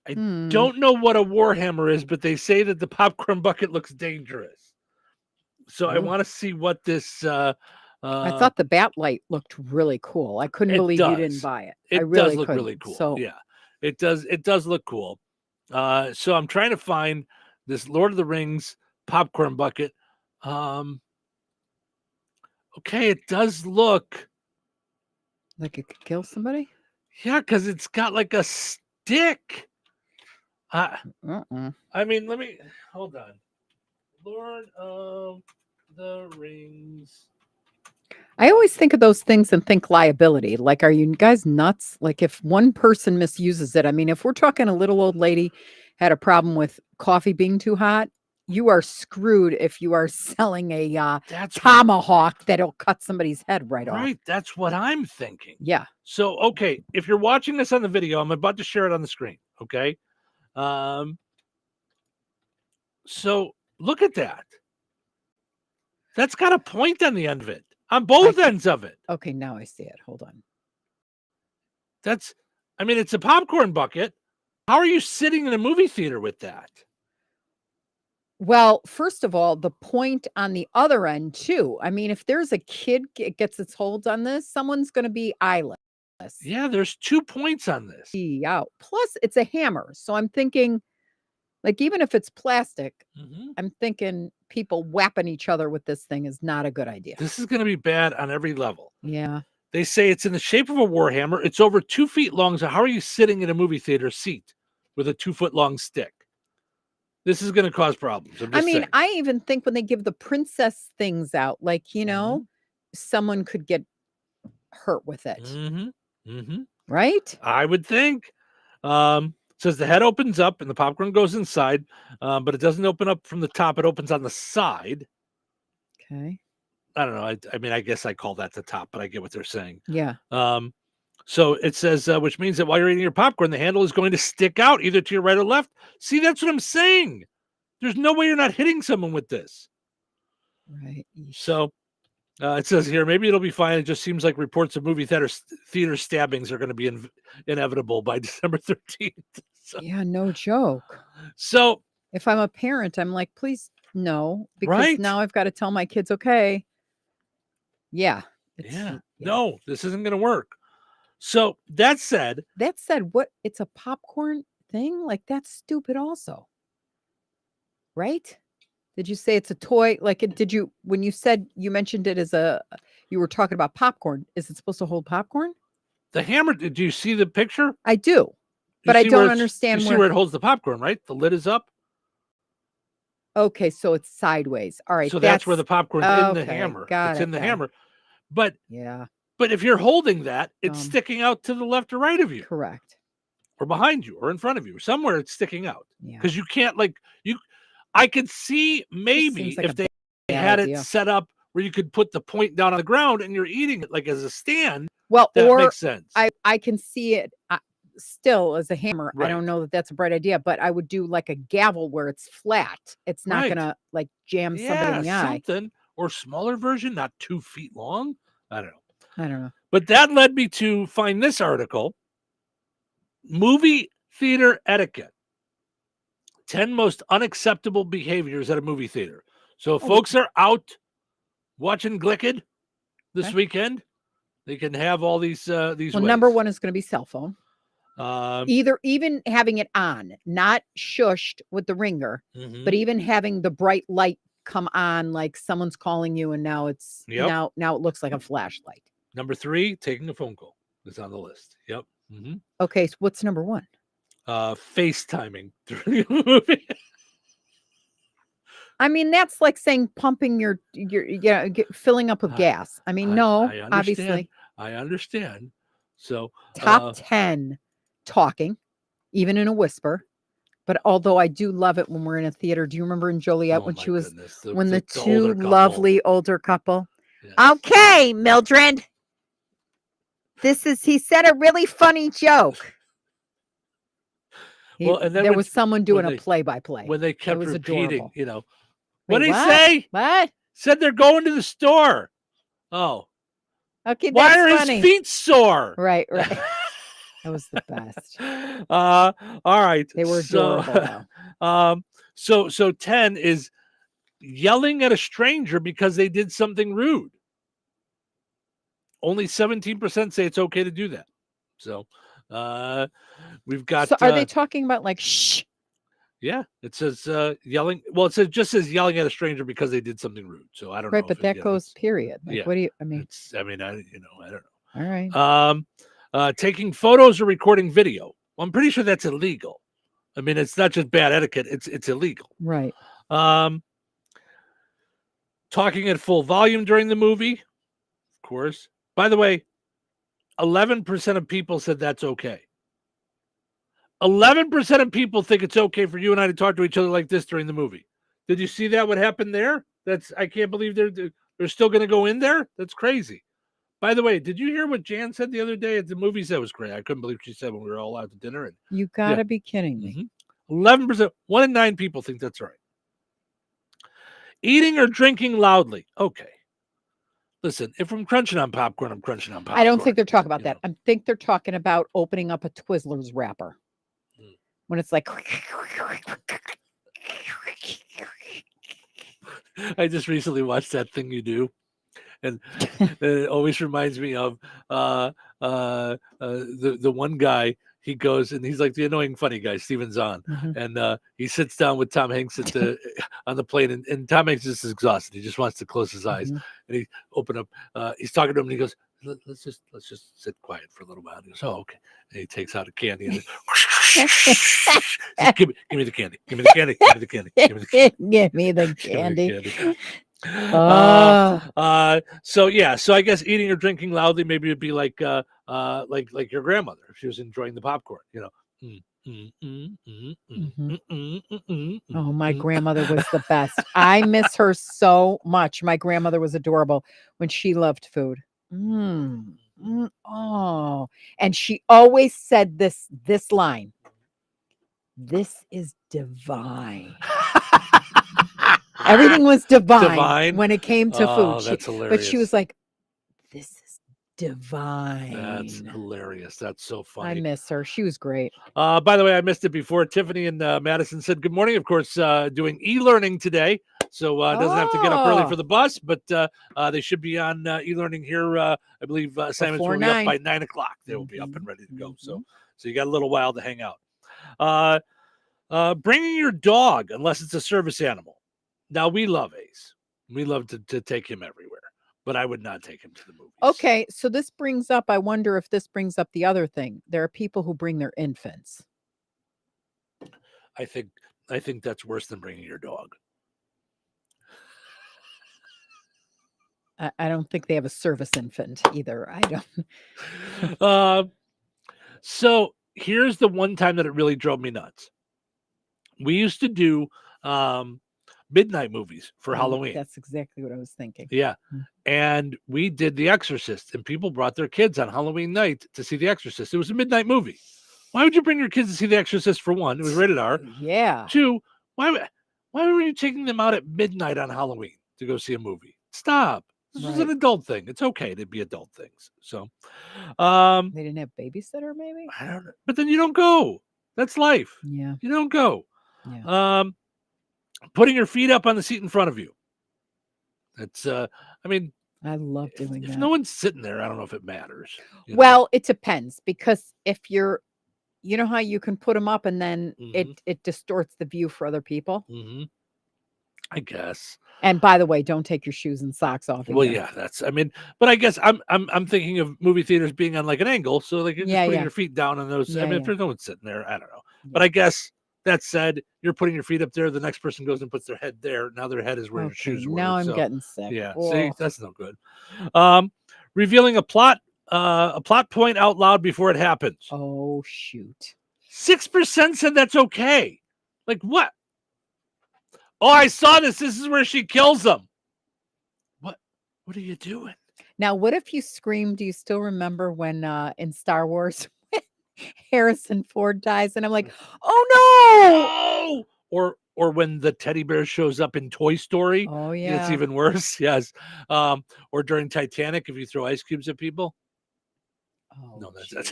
I don't know what a Warhammer is, but they say that the popcorn bucket looks dangerous. So I want to see what this... I thought the bat light looked really cool. I couldn't believe you didn't buy it. It I really does look couldn't. really cool. So yeah, it does. It does look cool. So I'm trying to find this Lord of the Rings popcorn bucket. Okay, it does look like it could kill somebody. Yeah, because it's got like a stick. I mean, let me hold on. Lord of the rings. I always think of those things and think liability. Like, are you guys nuts? Like, if one person misuses it, I mean, if we're talking a little old lady had a problem with coffee being too hot, you are screwed if you are selling a tomahawk that'll cut somebody's head right off. Right. That's what I'm thinking. Yeah. So, okay, if you're watching this on the video, I'm about to share it on the screen. Okay. So look at that. That's got a point on the end of it, on both ends of it. Okay, now I see it. Hold on. It's a popcorn bucket. How are you sitting in a movie theater with that? Well, first of all, the point on the other end, too. I mean, if there's a kid gets its hold on this, someone's going to be eyeless. Yeah, there's 2 points on this. Yeah. Plus, it's a hammer. So I'm thinking, like, even if it's plastic, I'm thinking people whapping each other with this thing is not a good idea. This is going to be bad on every level. Yeah. They say it's in the shape of a war hammer. It's over 2 feet long. So how are you sitting in a movie theater seat with a 2-foot long stick? This is going to cause problems. I mean, I even think when they give the princess things out, like, someone could get hurt with it. Right? I would think. Says the head opens up and the popcorn goes inside, but it doesn't open up from the top. It opens on the side. Okay. I don't know. I mean, I guess I call that the top, but I get what they're saying. Yeah. So it says, which means that while you're eating your popcorn, the handle is going to stick out either to your right or left. See, that's what I'm saying. There's no way you're not hitting someone with this. Right. So it says here, maybe it'll be fine. It just seems like reports of movie theater stabbings are going to be inevitable by December 13th. So, yeah, no joke. So if I'm a parent, I'm like, please no, because now I've got to tell my kids, okay. Yeah. No, this isn't going to work. So that said, what? It's a popcorn thing? Like, that's stupid also. Right? Did you say it's a toy? Like, when you mentioned it as you were talking about popcorn, is it supposed to hold popcorn? The hammer, did you see the picture? I do, but I don't understand you see where it holds the popcorn, right? The lid is up. Okay, so it's sideways. All right. So that's where the popcorn's in the hammer. It's in the hammer. But yeah. But if you're holding that, it's sticking out to the left or right of you. Correct. Or behind you or in front of you. Somewhere it's sticking out. Yeah. Because you can't I could see maybe if they had it set up where you could put the point down on the ground and you're eating it like as a stand. Well, that makes sense. I can see it still as a hammer. Right. I don't know that that's a bright idea, but I would do like a gavel where it's flat. It's not going to like jam somebody in the eye. Something. Or smaller version, not 2 feet long. I don't know. But that led me to find this article. Movie theater etiquette. 10 most unacceptable behaviors at a movie theater. So if folks are out watching Glicked this weekend, they can have all these Well, ways. number one is going to be cell phone. Even having it on, not shushed with the ringer, but even having the bright light come on, like someone's calling you, and now it's now it looks like a flashlight. Number 3, taking a phone call is on the list. Yep. Okay, so what's number 1? FaceTiming during a movie. I mean, that's like saying pumping your filling up with gas. I mean, obviously. I understand. So top 10 talking, even in a whisper. But although I do love it when we're in a theater. Do you remember in Joliet when she was the two lovely older couple? Yes. Okay, Mildred. He said a really funny joke. There was someone doing a play-by-play. When they kept repeating, adorable. What did he say? What? Said they're going to the store. Oh. Okay, that's Why are funny. his feet sore? Right. That was the best. All right. They were adorable, though. So 10 is yelling at a stranger because they did something rude. Only 17% say it's okay to do that. So we've got. So are they talking about like shh? Yeah, it says yelling. Well, just says yelling at a stranger because they did something rude. So I don't know. Right, but that goes period. Like, what do you? I mean, I don't know. All right. Taking photos or recording video. Well, I'm pretty sure that's illegal. I mean, it's not just bad etiquette; it's illegal. Right. Talking at full volume during the movie, of course. By the way, 11% of people said that's okay. 11% of people think it's okay for you and I to talk to each other like this during the movie. Did you see that? What happened there? I can't believe they're still going to go in there. That's crazy. By the way, did you hear what Jan said the other day at the movies? That was great. I couldn't believe what she said when we were all out to dinner. And You gotta be kidding me. 11%, 1 in 9 people think that's right. Eating or drinking loudly. Okay. Listen, if I'm crunching on popcorn, I'm crunching on popcorn. I don't think they're talking about that. I think they're talking about opening up a Twizzlers wrapper. When it's like I just recently watched That Thing You Do, and it always reminds me of the one guy. He goes and he's like the annoying funny guy, Steven Zahn, and he sits down with Tom Hanks at on the plane, and Tom Hanks is exhausted. He just wants to close his eyes, and he open up. He's talking to him, and he goes, "Let's just sit quiet for a little while." And he goes, "Oh, okay." And he takes out a candy and give me the candy. Give me the candy. Give me the candy. Give me the candy. Give me the candy. So I guess eating or drinking loudly maybe it'd be like your grandmother if she was enjoying the popcorn, Oh, my grandmother was the best. I miss her so much. My grandmother was adorable when she loved food. Oh, and she always said this line. This is divine. Everything was divine when it came to food. That's hilarious. But she was like, this is divine. That's hilarious. That's so funny. I miss her. She was great. By the way, I missed it before. Tiffany and Madison said good morning. Of course, doing e-learning today. So doesn't have to get up early for the bus, but they should be on e-learning here. I believe assignments will be up by 9 o'clock. They will be up and ready to go. So you got a little while to hang out. Bringing your dog, unless it's a service animal. Now, we love Ace. We love to take him everywhere, but I would not take him to the movies. Okay, so this brings up, I wonder if this brings up the other thing. There are people who bring their infants. I think that's worse than bringing your dog. I don't think they have a service infant either. I don't. So here's the one time that it really drove me nuts. We used to do midnight movies for Halloween. That's exactly what I was thinking. Yeah. And we did The Exorcist, and people brought their kids on Halloween night to see The Exorcist. It was a midnight movie. Why would you bring your kids to see The Exorcist? For one, it was rated R. Yeah. Two, why were you taking them out at midnight on Halloween to go see a movie? Stop. This is an adult thing. It's okay to be adult things. So they didn't have babysitter, maybe? I don't know. But then you don't go. That's life. Yeah. You don't go. Yeah. Putting your feet up on the seat in front of you. That's I love doing that. If no one's sitting there, I don't know if it matters. Well, it depends, because if you know how you can put them up and then it distorts the view for other people. I guess. And by the way, don't take your shoes and socks off. Well, either. yeah, but I guess I'm thinking of movie theaters being on like an angle, so like you're just putting your feet down on those. If there's no one sitting there, I don't know. But I guess that said, you're putting your feet up there. The next person goes and puts their head there. Now their head is where your shoes were. Now I'm getting sick. Yeah, see, that's no good. Revealing a plot point out loud before it happens. Oh shoot! 6% said that's okay. Like what? Oh, I saw this. This is where she kills them. What are you doing? Now, what if you scream? Do you still remember when in Star Wars Harrison Ford dies? And I'm like, oh no! Or when the teddy bear shows up in Toy Story. Oh yeah, it's even worse. Yes. Or during Titanic, if you throw ice cubes at people. Oh no, that's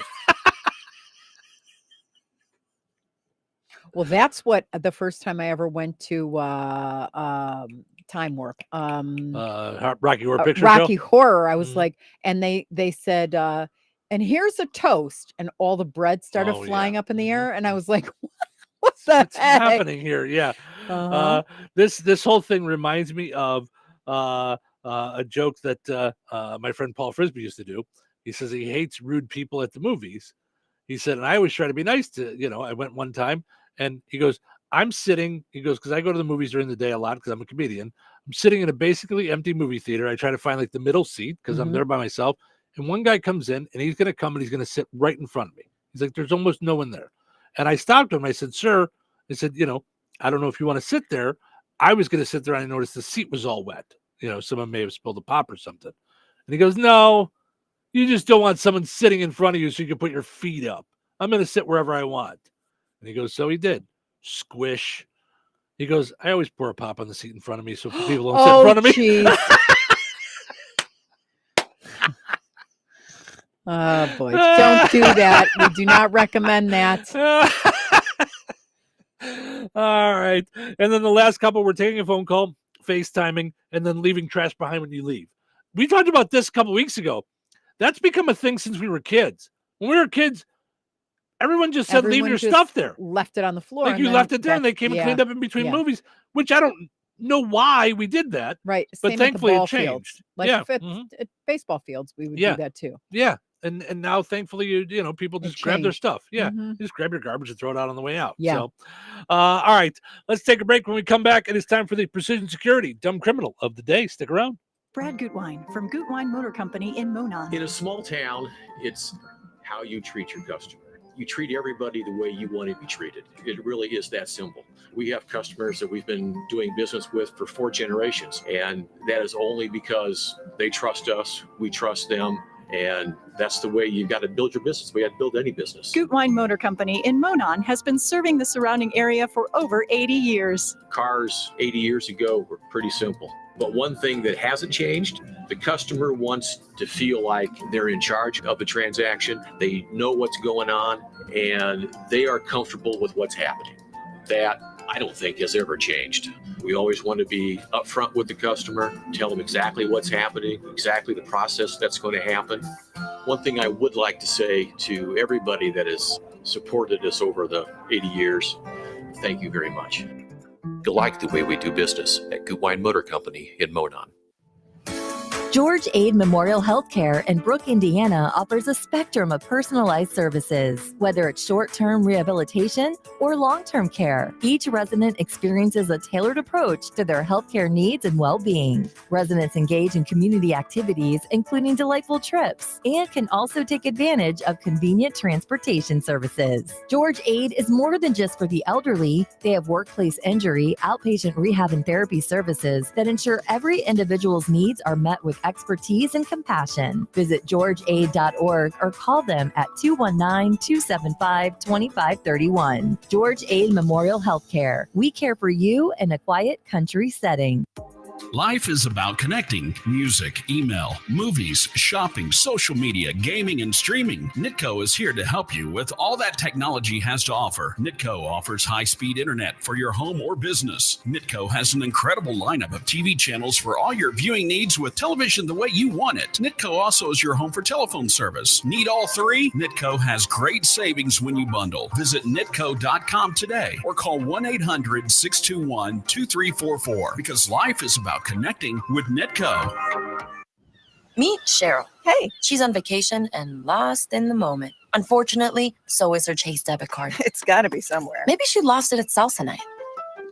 Well, that's what the first time I ever went to Time Warp. Rocky Horror Picture Rocky Show? Horror. I was like, and they said, and here's a toast, and all the bread started flying up in the air, and I was like, what's What's happening here? Yeah. This whole thing reminds me of a joke that my friend Paul Frisbee used to do. He says he hates rude people at the movies. He said, and I always try to be nice to, I went one time. And he goes, I'm sitting, because I go to the movies during the day a lot because I'm a comedian. I'm sitting in a basically empty movie theater. I try to find like the middle seat because I'm there by myself. And one guy comes in and he's going to come and he's going to sit right in front of me. He's like, there's almost no one there. And I stopped him. I said, sir, I said, I don't know if you want to sit there. I was going to sit there and I noticed the seat was all wet. Someone may have spilled a pop or something. And he goes, no, you just don't want someone sitting in front of you so you can put your feet up. I'm going to sit wherever I want. And he goes, so he did. Squish. He goes, I always pour a pop on the seat in front of me so people don't sit in front of me. Oh, boy. Don't do that. We do not recommend that. All right. And then the last couple, we're taking a phone call, FaceTiming, and then leaving trash behind when you leave. We talked about this a couple weeks ago. That's become a thing since we were kids. When we were kids, everyone just said, leave your stuff there. Left it on the floor. Like you left it there and they came and cleaned up in between movies, which I don't know why we did that. Right. But thankfully it changed. Fields. Like at baseball fields, we would do that too. Yeah. And now thankfully, people just grab their stuff. Yeah. Just grab your garbage and throw it out on the way out. Yeah. So, all right, let's take a break. When we come back, it is time for the Precision Security Dumb Criminal of the Day. Stick around. Brad Gutwein from Gutwein Motor Company in Monon. In a small town, it's how you treat your customer. You treat everybody the way you want to be treated. It really is that simple. We have customers that we've been doing business with for 4 generations, and that is only because they trust us, we trust them, and that's the way you've got to build your business. We have to build any business. Gutwein Motor Company in Monon has been serving the surrounding area for over 80 years. Cars 80 years ago were pretty simple. But one thing that hasn't changed, the customer wants to feel like they're in charge of the transaction. They know what's going on, and they are comfortable with what's happening. That, I don't think, has ever changed. We always want to be upfront with the customer, tell them exactly what's happening, exactly the process that's going to happen. One thing I would like to say to everybody that has supported us over the 80 years, thank you very much. You like the way we do business at Gutwein Motor Company in Monon. George Aid Memorial Healthcare in Brook, Indiana offers a spectrum of personalized services, whether it's short-term rehabilitation or long-term care. Each resident experiences a tailored approach to their healthcare needs and well-being. Residents engage in community activities, including delightful trips, and can also take advantage of convenient transportation services. George Aid is more than just for the elderly. They have workplace injury, outpatient rehab and therapy services that ensure every individual's needs are met with expertise and compassion. Visit georgeaid.org or call them at 219-275-2531. George Aid Memorial Healthcare. We care for you in a quiet country setting. Life is about connecting. Music, email, movies, shopping, social media, gaming, and streaming. Nitco is here to help you with all that technology has to offer. Nitco offers high-speed internet for your home or business. Nitco has an incredible lineup of TV channels for all your viewing needs with television the way you want it. Nitco also is your home for telephone service. Need all 3? Nitco has great savings when you bundle. Visit nitco.com today or call 1-800-621-2344 because life is about connecting with Nitco. Meet Cheryl. Hey. She's on vacation and lost in the moment. Unfortunately, so is her Chase debit card. It's got to be somewhere. Maybe she lost it at salsa night.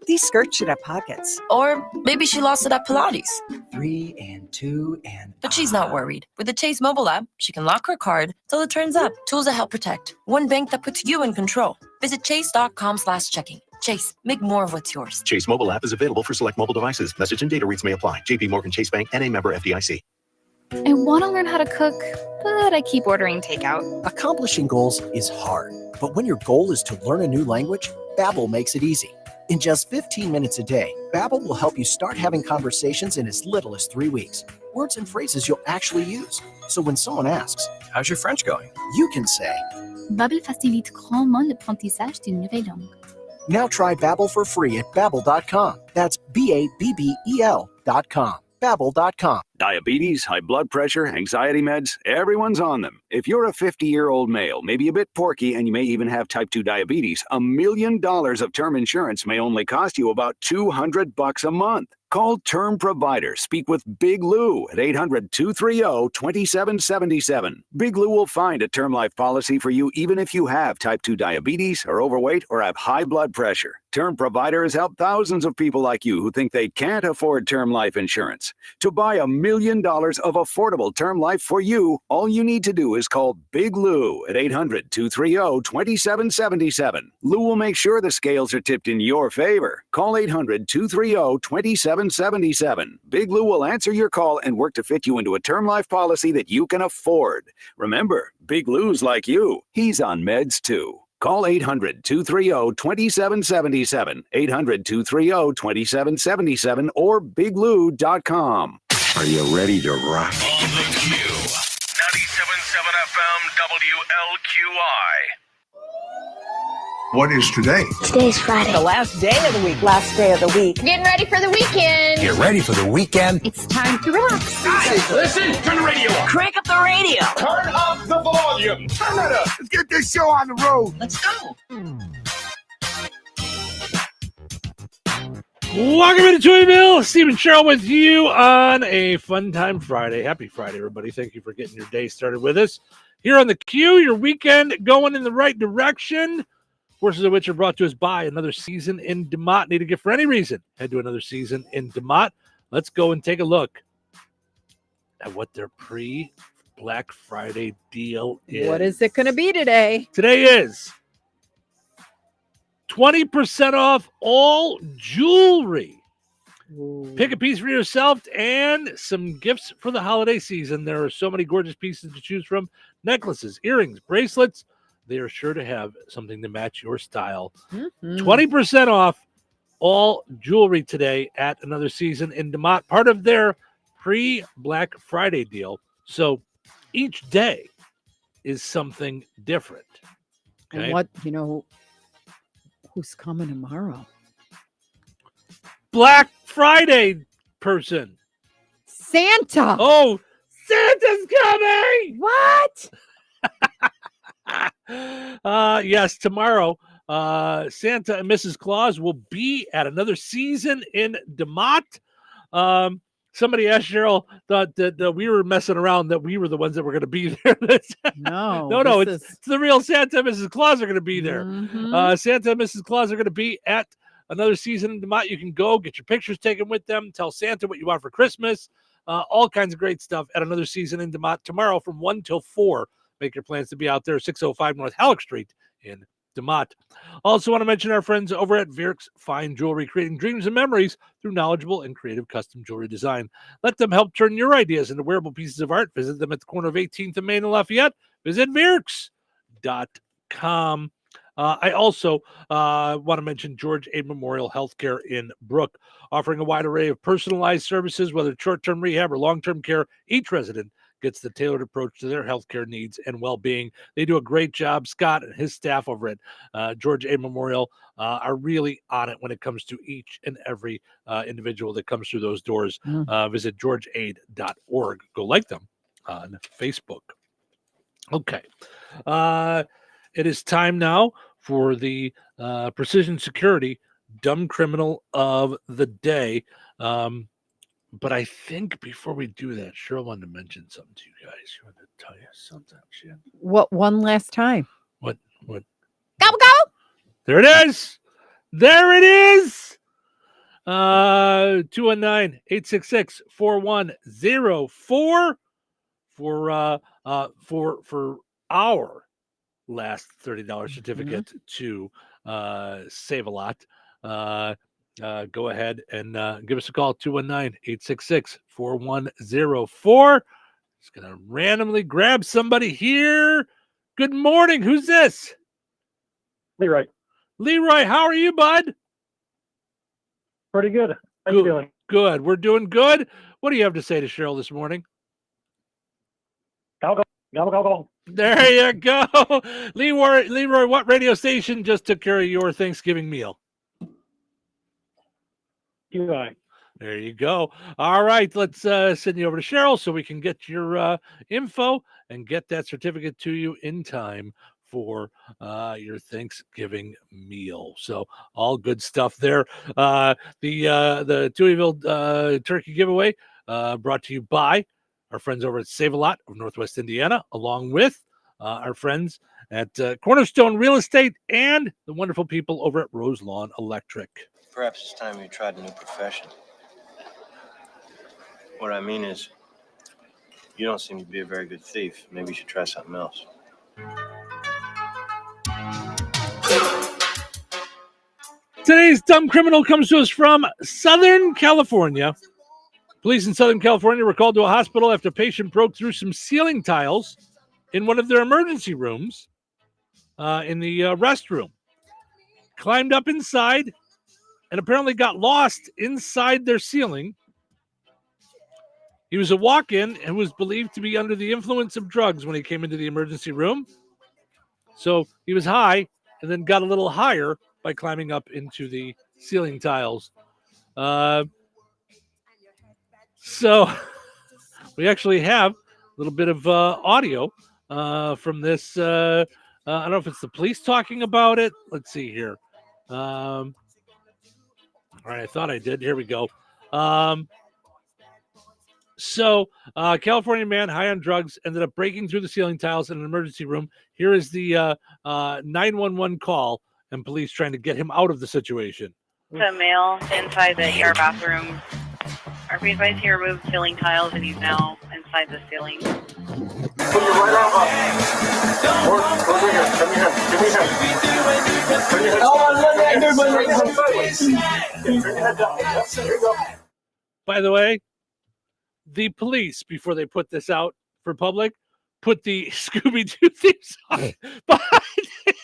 These skirts should have pockets. Or maybe she lost it at Pilates. 3 and 2 and... But she's not worried. With the Chase mobile app, she can lock her card till it turns up. Tools that help protect. One bank that puts you in control. Visit chase.com/checking. Chase, make more of what's yours. Chase mobile app is available for select mobile devices. Message and data rates may apply. JP Morgan Chase Bank and a member FDIC. I want to learn how to cook, but I keep ordering takeout. Accomplishing goals is hard, but when your goal is to learn a new language, Babbel makes it easy. In just 15 minutes a day, Babbel will help you start having conversations in as little as 3 weeks. Words and phrases you'll actually use. So when someone asks, "How's your French going?" you can say, Babbel facilite grandement l'apprentissage d'une nouvelle langue. Now try Babbel for free at Babbel.com. That's Babbel.com. Babbel.com. Diabetes, high blood pressure, anxiety meds, everyone's on them. If you're a 50-year-old male, maybe a bit porky, and you may even have type 2 diabetes, $1 million of term insurance may only cost you about $200 a month. Call Term Provider. Speak with Big Lou at 800-230-2777. Big Lou will find a term life policy for you even if you have type 2 diabetes, are overweight, or have high blood pressure. Term Provider has helped thousands of people like you who think they can't afford term life insurance. To buy $1 million of affordable term life for you, all you need to do is call Big Lou at 800-230-2777. Lou will make sure the scales are tipped in your favor. Call 800-230-2777. Big Lou will answer your call and work to fit you into a term life policy that you can afford. Remember, Big Lou's like you. He's on meds too. Call 800-230-2777, 800-230-2777, or biglou.com. Are you ready to rock? On the Q. 97.7 FM WLQI. What is today? Today's Friday. The last day of the week. Last day of the week. Getting ready for the weekend. Get ready for the weekend. It's time to relax. Guys, listen, turn the radio on. Crank up the radio. Turn up the volume. Turn it up. Let's get this show on the road. Let's go. Welcome into Touhyville. Steve and Cheryl with you on a Fun Time Friday. Happy Friday, everybody. Thank you for getting your day started with us. Here on the Q, your weekend going in the right direction. Forces of which are brought to us by Another Season in DeMott. Need a gift for any reason? Head to Another Season in DeMott. Let's go and take a look at what their pre-Black Friday deal is. What is it going to be today? Today is 20% off all jewelry. Ooh. Pick a piece for yourself and some gifts for the holiday season. There are so many gorgeous pieces to choose from. Necklaces, earrings, bracelets. They are sure to have something to match your style. 20% off all jewelry today at Another Season in DeMott, part of their pre-Black Friday deal. So each day is something different. Okay? And what, who's coming tomorrow? Black Friday person. Santa. Oh, Santa's coming. What? Yes, tomorrow, Santa and Mrs. Claus will be at Another Season in DeMott. Somebody asked Cheryl, thought that we were messing around, that we were the ones that were going to be there. No, it's the real Santa and Mrs. Claus are going to be there. Santa and Mrs. Claus are going to be at Another Season in DeMott. You can go get your pictures taken with them. Tell Santa what you want for Christmas. All kinds of great stuff at Another Season in DeMott tomorrow from 1 till 4. Make your plans to be out there, 605 North Halleck Street in DeMott. Also want to mention our friends over at Virks Fine Jewelry, creating dreams and memories through knowledgeable and creative custom jewelry design. Let them help turn your ideas into wearable pieces of art. Visit them at the corner of 18th and Main and Lafayette. Visit Virks.com. I also want to mention George A. Memorial Healthcare in Brook, offering a wide array of personalized services, whether it's short-term rehab or long-term care. Each resident gets the tailored approach to their healthcare needs and well-being. They do a great job. Scott and his staff over at George A. Memorial are really on it when it comes to each and every individual that comes through those doors. Visit georgeaid.org. Go like them on Facebook. Okay. It is time now for the Precision Security Dumb Criminal of the Day. But I think before we do that, Cheryl wanted to mention something to you guys. She wanted to tell you something. What one last time? What? Go, go! There it is. There it is. 219-866-4104 for our last $30 certificate to Save a Lot. Go ahead and give us a call, 219-866-4104. Just going to randomly grab somebody here. Good morning. Who's this? Leroy. Leroy, how are you, bud? Pretty good. How you doing? Good. We're doing good. What do you have to say to Cheryl this morning? Go, go. Go, go, go. There you go. Leroy, what radio station just took care of your Thanksgiving meal? QI. There you go. All right, let's send you over to Cheryl so we can get your info and get that certificate to you in time for your Thanksgiving meal. So all good stuff there. The Touhyville turkey giveaway brought to you by our friends over at Save a Lot of Northwest Indiana, along with our friends at Cornerstone Real Estate and the wonderful people over at Rose Lawn Electric. Perhaps it's time you tried a new profession. What I mean is, you don't seem to be a very good thief. Maybe you should try something else. Today's Dumb Criminal comes to us from Southern California. Police in Southern California were called to a hospital after a patient broke through some ceiling tiles in one of their emergency rooms in the restroom. Climbed up inside and apparently got lost inside their ceiling. He was a walk-in and was believed to be under the influence of drugs when he came into the emergency room. So he was high and then got a little higher by climbing up into the ceiling tiles. So we actually have a little bit of audio from this. I don't know if it's the police talking about it. Let's see here. All right, I thought I did. Here we go. California man high on drugs ended up breaking through the ceiling tiles in an emergency room. Here is the 911 call and police trying to get him out of the situation. The male inside the ER bathroom. Our police advised he removed ceiling tiles and he's now inside the ceiling. Put your right arm up. Over here. Turn your head. Give me your head. Turn your head. Turn your head down. Yep, there you go. By the way, the police, before they put this out for public, put the Scooby-Doo theme song behind it.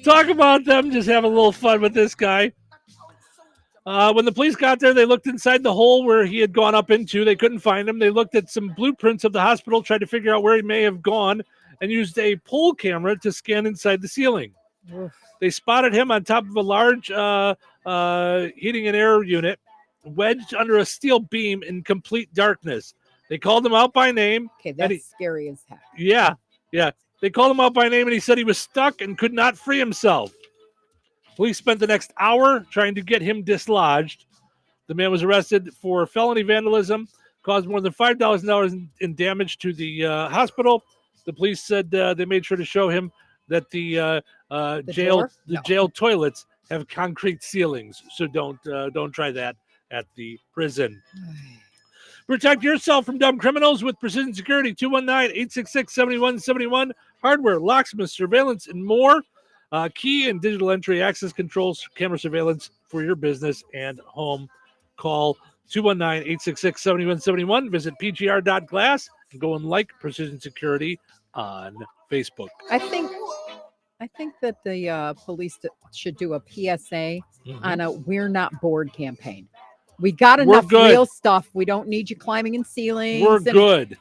Talk about them just having a little fun with this guy. When the police got there, they looked inside the hole where he had gone up into. They couldn't find him. They looked at some blueprints of the hospital, tried to figure out where he may have gone, and used a pole camera to scan inside the ceiling. They spotted him on top of a large heating and air unit, wedged under a steel beam in complete darkness. They called him out by name. Okay, that's scary as heck. Yeah. They called him out by name, and he said he was stuck and could not free himself. Police spent the next hour trying to get him dislodged. The man was arrested for felony vandalism, caused more than $5,000 in damage to the hospital. The police said they made sure to show him that the jail toilets have concrete ceilings, so don't try that at the prison. Protect yourself from dumb criminals with Precision Security, 219-866-7171. Hardware, locksmith, surveillance, and more. Key and digital entry access controls, camera surveillance for your business and home. Call 219-866-7171. Visit pgr.glass and go and like Precision Security on Facebook. I think that the police should do a PSA on a "We're Not Bored" campaign. We got enough real stuff. We don't need you climbing in ceilings. We're good.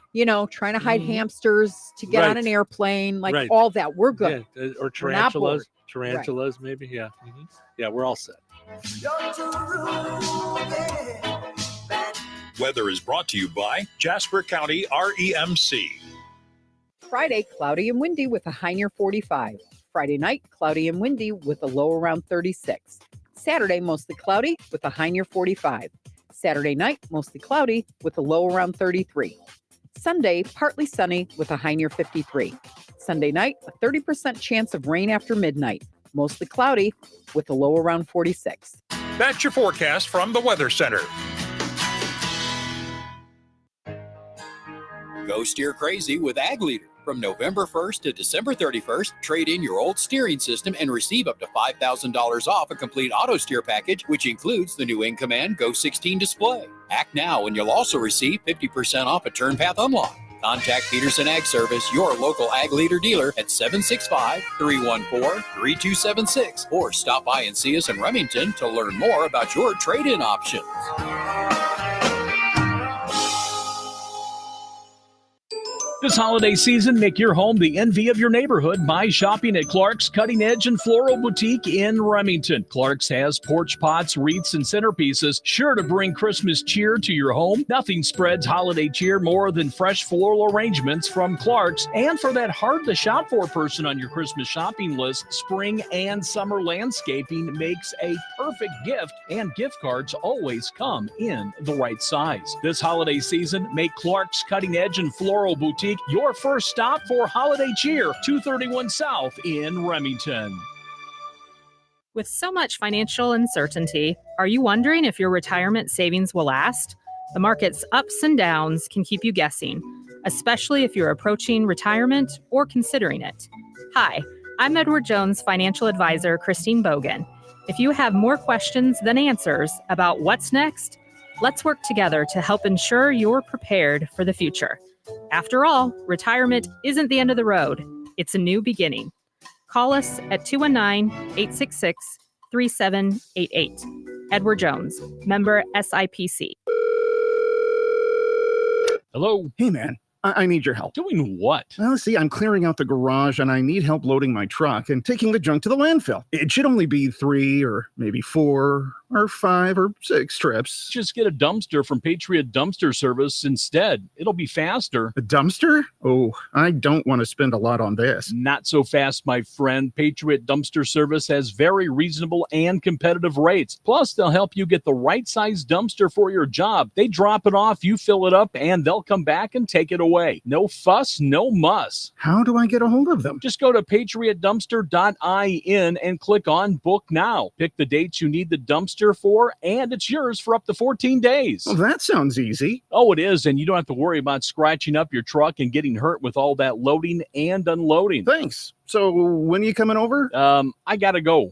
Trying to hide hamsters to get on an airplane, all that. We're good. Yeah. Or tarantulas. Tarantulas, maybe. Yeah. Yeah, we're all set. Weather is brought to you by Jasper County REMC. Friday, cloudy and windy with a high near 45. Friday night, cloudy and windy with a low around 36. Saturday, mostly cloudy with a high near 45. Saturday night, mostly cloudy with a low around 33. Sunday, partly sunny with a high near 53. Sunday night, a 30% chance of rain after midnight. Mostly cloudy with a low around 46. That's your forecast from the Weather Center. Go steer crazy with Ag Leader. From November 1st to December 31st, trade in your old steering system and receive up to $5,000 off a complete auto steer package, which includes the new In Command Go 16 display. Act now and you'll also receive 50% off a Turn Path Unlock. Contact Peterson Ag Service, your local Ag Leader dealer at 765-314-3276, or stop by and see us in Remington to learn more about your trade-in options. This holiday season, make your home the envy of your neighborhood by shopping at Clark's Cutting Edge and Floral Boutique in Remington. Clark's has porch pots, wreaths, and centerpieces sure to bring Christmas cheer to your home. Nothing spreads holiday cheer more than fresh floral arrangements from Clark's. And for that hard-to-shop-for person on your Christmas shopping list, spring and summer landscaping makes a perfect gift, and gift cards always come in the right size. This holiday season, make Clark's Cutting Edge and Floral Boutique your first stop for holiday cheer, 231 South in Remington. With so much financial uncertainty, are you wondering if your retirement savings will last? The market's ups and downs can keep you guessing, especially if you're approaching retirement or considering it. Hi, I'm Edward Jones financial advisor Christine Bogan. If you have more questions than answers about what's next, let's work together to help ensure you're prepared for the future. After all, retirement isn't the end of the road. It's a new beginning. Call us at 219-866-3788. Edward Jones, member SIPC. Hello. Hey, man. I need your help. Doing what? Well, see, I'm clearing out the garage and I need help loading my truck and taking the junk to the landfill. It should only be 3 or maybe 4 or 5 or 6 trips. Just get a dumpster from Patriot Dumpster Service instead. It'll be faster. A dumpster? Oh, I don't want to spend a lot on this. Not so fast, my friend. Patriot Dumpster Service has very reasonable and competitive rates. Plus, they'll help you get the right size dumpster for your job. They drop it off, you fill it up, and they'll come back and take it away. No fuss, no muss. How do I get a hold of them? Just go to patriotdumpster.in and click on Book Now. Pick the dates you need the dumpster for, and it's yours for up to 14 days. Well, that sounds easy. Oh, it is, and you don't have to worry about scratching up your truck and getting hurt with all that loading and unloading. Thanks. So when are you coming over? I gotta go.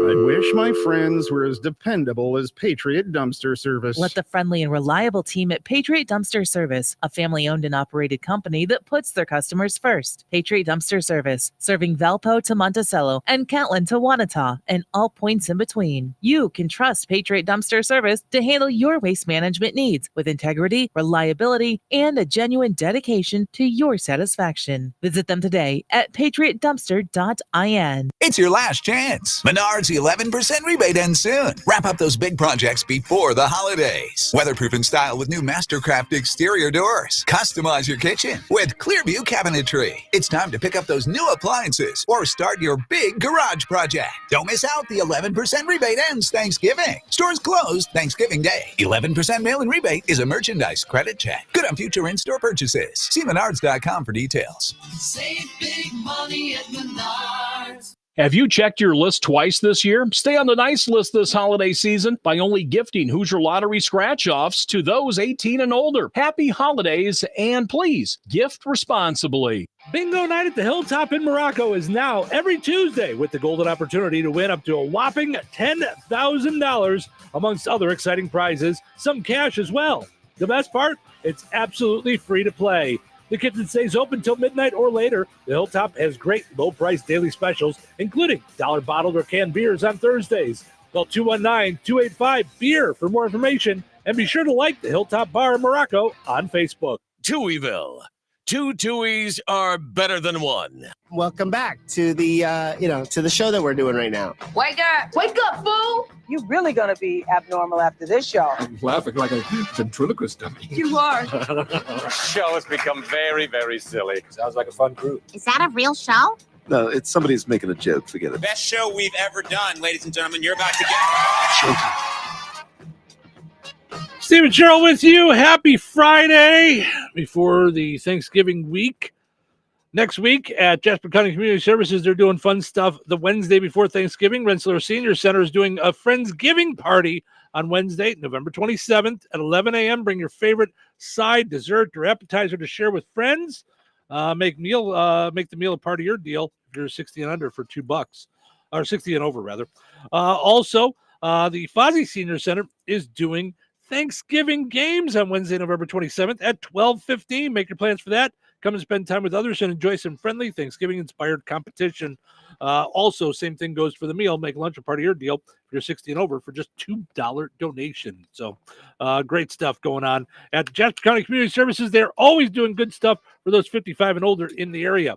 I wish my friends were as dependable as Patriot Dumpster Service. Let the friendly and reliable team at Patriot Dumpster Service, a family-owned and operated company that puts their customers first. Patriot Dumpster Service, serving Valpo to Monticello and Catlin to Wanata and all points in between. You can trust Patriot Dumpster Service to handle your waste management needs with integrity, reliability, and a genuine dedication to your satisfaction. Visit them today at patriotdumpster.in. It's your last chance. Menards 11% rebate ends soon. Wrap up those big projects before the holidays. Weatherproof in style with new Mastercraft exterior doors. Customize your kitchen with Clearview cabinetry. It's time to pick up those new appliances or start your big garage project. Don't miss out. The 11% rebate ends Thanksgiving. Stores closed Thanksgiving Day. 11% mail-in rebate is a merchandise credit check. Good on future in-store purchases. See Menards.com for details. Save big money at Menards. Have you checked your list twice this year? Stay on the nice list this holiday season by only gifting Hoosier Lottery scratch-offs to those 18 and older. Happy holidays, and please, gift responsibly. Bingo night at the Hilltop in Morocco is now every Tuesday with the golden opportunity to win up to a whopping $10,000 amongst other exciting prizes, some cash as well. The best part? It's absolutely free to play. The kitchen stays open till midnight or later. The Hilltop has great low-priced daily specials, including dollar bottled or canned beers on Thursdays. Call 219-285-BEER for more information, and be sure to like the Hilltop Bar in Morocco on Facebook. Touhyville. 2 Tuohys are better than one. Welcome back to the, to the show that we're doing right now. Wake up, fool! You really gonna be abnormal after this show. I'm laughing like a ventriloquist dummy. You are. The show has become very, very silly. Sounds like a fun crew. Is that a real show? No, it's somebody's making a joke. Forget it. Best show we've ever done, ladies and gentlemen. You're about to get Showtime. Stephen Sherrill with you. Happy Friday before the Thanksgiving week. Next week at Jasper County Community Services, they're doing fun stuff the Wednesday before Thanksgiving. Rensselaer Senior Center is doing a Friendsgiving party on Wednesday, November 27th at 11 a.m. Bring your favorite side, dessert, or appetizer to share with friends. Make the meal a part of your deal if you're 60 and under for $2, or 60 and over, rather. Also, the Fozzie Senior Center is doing Thanksgiving games on Wednesday, November 27th at 12:15. Make your plans for that. Come and spend time with others and enjoy some friendly Thanksgiving-inspired competition. Also, same thing goes for the meal. Make lunch a part of your deal if you're 60 and over for just $2 donation. So great stuff going on at Jasper County Community Services. They're always doing good stuff for those 55 and older in the area.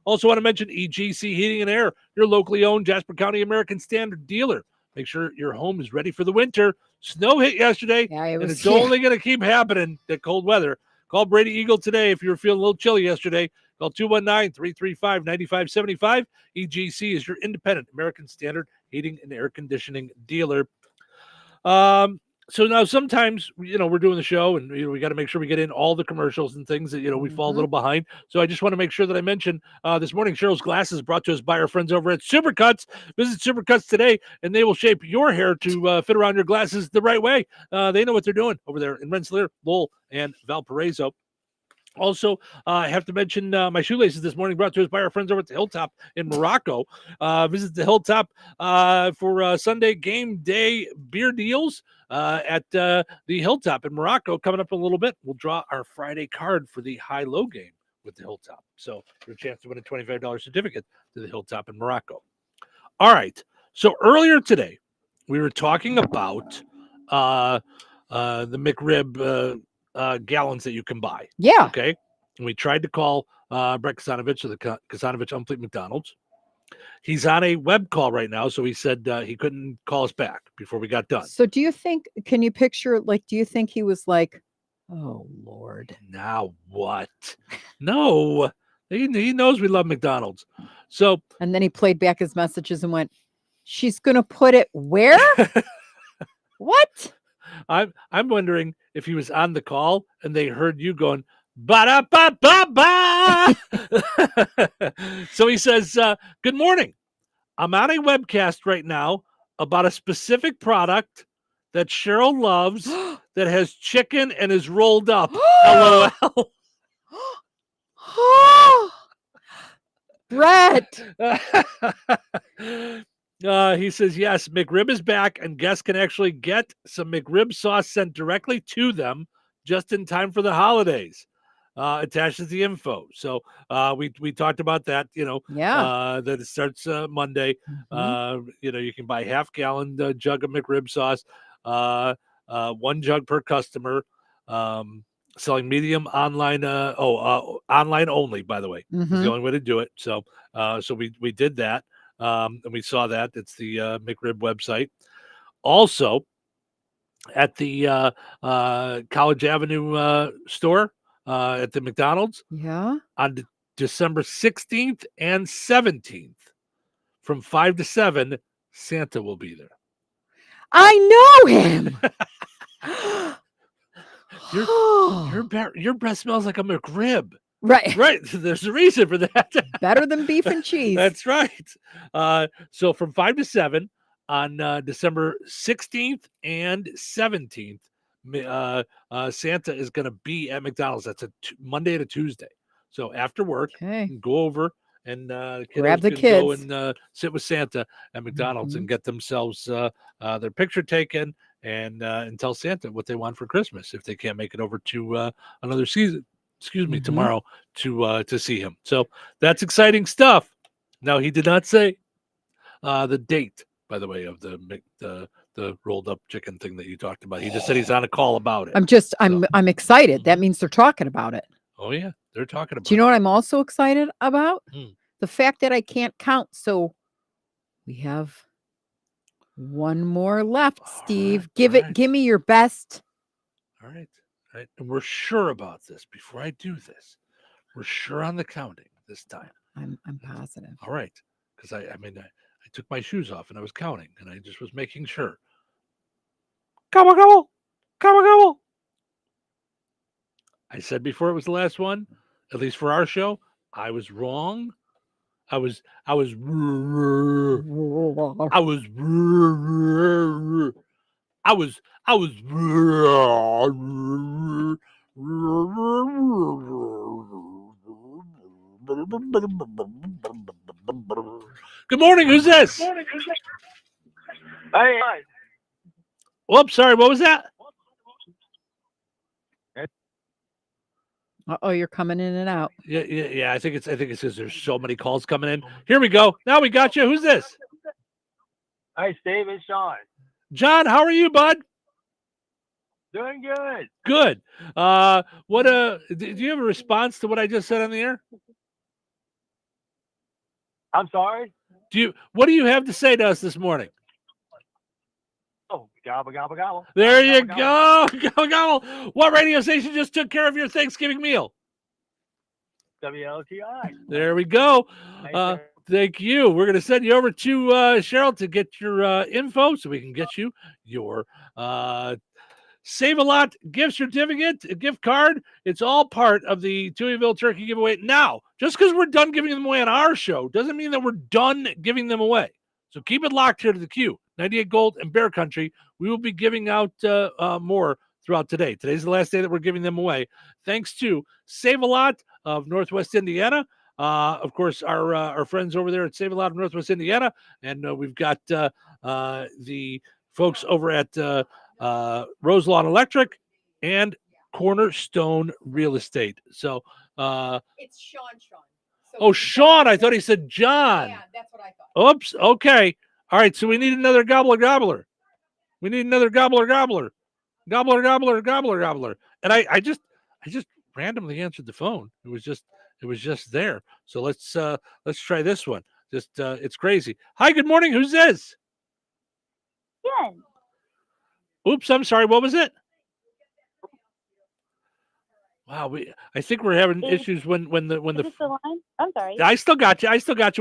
Also want to mention EGC Heating and Air, your locally owned Jasper County American Standard dealer. Make sure your home is ready for the winter. Snow hit yesterday, and it's only going to keep happening, that cold weather. Call Brady Eagle today if you were feeling a little chilly yesterday. Call 219-335-9575. EGC is your independent American Standard Heating and Air Conditioning dealer. So now sometimes, we're doing the show and, we got to make sure we get in all the commercials and things that, we fall a little behind. So I just want to make sure that I mention this morning, Cheryl's Glasses brought to us by our friends over at Supercuts. Visit Supercuts today and they will shape your hair to fit around your glasses the right way. They know what they're doing over there in Rensselaer, Lowell, and Valparaiso. Also, I have to mention my shoelaces this morning brought to us by our friends over at the Hilltop in Morocco. Visit the Hilltop for Sunday game day beer deals at the Hilltop in Morocco. Coming up in a little bit, we'll draw our Friday card for the high-low game with the Hilltop. So your chance to win a $25 certificate to the Hilltop in Morocco. All right. So earlier today, we were talking about the McRib gallons that you can buy. Yeah. Okay. And we tried to call Brett Kasanovich of the Kasanovich Unfleet McDonald's. He's on a web call right now, so he said he couldn't call us back before we got done. So do you think, can you picture, do you think he was like, oh, Lord. Now what? No. He knows we love McDonald's. So. And then he played back his messages and went, she's going to put it where? What? I'm wondering if he was on the call and they heard you going, ba-da-ba-ba-ba. So he says, good morning. I'm on a webcast right now about a specific product that Cheryl loves that has chicken and is rolled up. LOL. Brett. He says, yes, McRib is back and guests can actually get some McRib sauce sent directly to them just in time for the holidays. Attaches the info. So we talked about that, that it starts Monday. You can buy half-gallon jug of McRib sauce, 1 jug per customer, selling medium online, online only, by the way. Is the only way to do it. So we did that. And we saw that. It's the McRib website. Also, at the College Avenue store at the McDonald's. Yeah. On December 16th and 17th, from 5 to 7, Santa will be there. I know him. Your breath smells like a McRib. Right. Right. There's a reason for that. Better than beef and cheese. That's right. So from 5 to 7 on December 16th and 17th, Santa is going to be at McDonald's. That's a Monday to Tuesday. So after work, you can go over and grab the kids. Go and sit with Santa at McDonald's and get themselves their picture taken and tell Santa what they want for Christmas if they can't make it over to another season. Tomorrow to see him. So that's exciting stuff. Now he did not say the date, by the way, of the rolled up chicken thing that you talked about. He just said he's on a call about it. I'm excited. That means they're talking about it. Oh yeah, they're talking about it. Do you know what I'm also excited about? The fact that I can't count. So we have one more left, Steve. Give me your best. All right. Right, and we're sure about this. Before I do this, we're sure on the counting this time. I'm positive. All right, because I took my shoes off and I was counting, and I just was making sure. Gobble, gobble, gobble, gobble. I said before it was the last one, at least for our show, I was wrong. I was Good morning. Who's this? Hey. Whoops, sorry. What was that? Oh, you're coming in and out. Yeah. I think it's because there's so many calls coming in. Here we go. Now we got you. Who's this? Hi, Steve. It's Sean. John, how are you, bud? Doing good. Good. Do you have a response to what I just said on the air? I'm sorry? What do you have to say to us this morning? Oh, gobble, gobble, gobble. There you go. Gobble, gobble. What radio station just took care of your Thanksgiving meal? WLTI. There we go. Thank you. We're going to send you over to Cheryl to get your info so we can get you your Save a Lot gift certificate, a gift card. It's all part of the Touhyville Turkey giveaway. Now, just because we're done giving them away on our show doesn't mean that we're done giving them away. So keep it locked here to the Q. 98 Gold and Bear Country. We will be giving out more throughout today. Today's the last day that we're giving them away. Thanks to Save a Lot of Northwest Indiana. Of course, our friends over there at Save a Lot of Northwest Indiana. And we've got the folks over at Roselawn Electric and Cornerstone Real Estate. So it's Sean. So Sean. I thought he said John. Yeah, that's what I thought. Oops. Okay. All right. So we need another gobbler. We need another gobbler. Gobbler. And I just randomly answered the phone. It was just there. So let's try this one. It's crazy. Hi, good morning. Who's this? Good. Oops, I'm sorry. What was it? Wow, I think we're having issues when the line? I'm sorry. I still got you.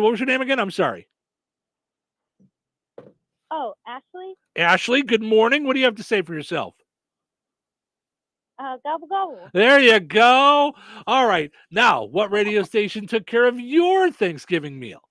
What was your name again? I'm sorry. Oh, Ashley? Ashley, good morning. What do you have to say for yourself? Gobble gobble. There you go. All right. Now, what radio station took care of your Thanksgiving meal?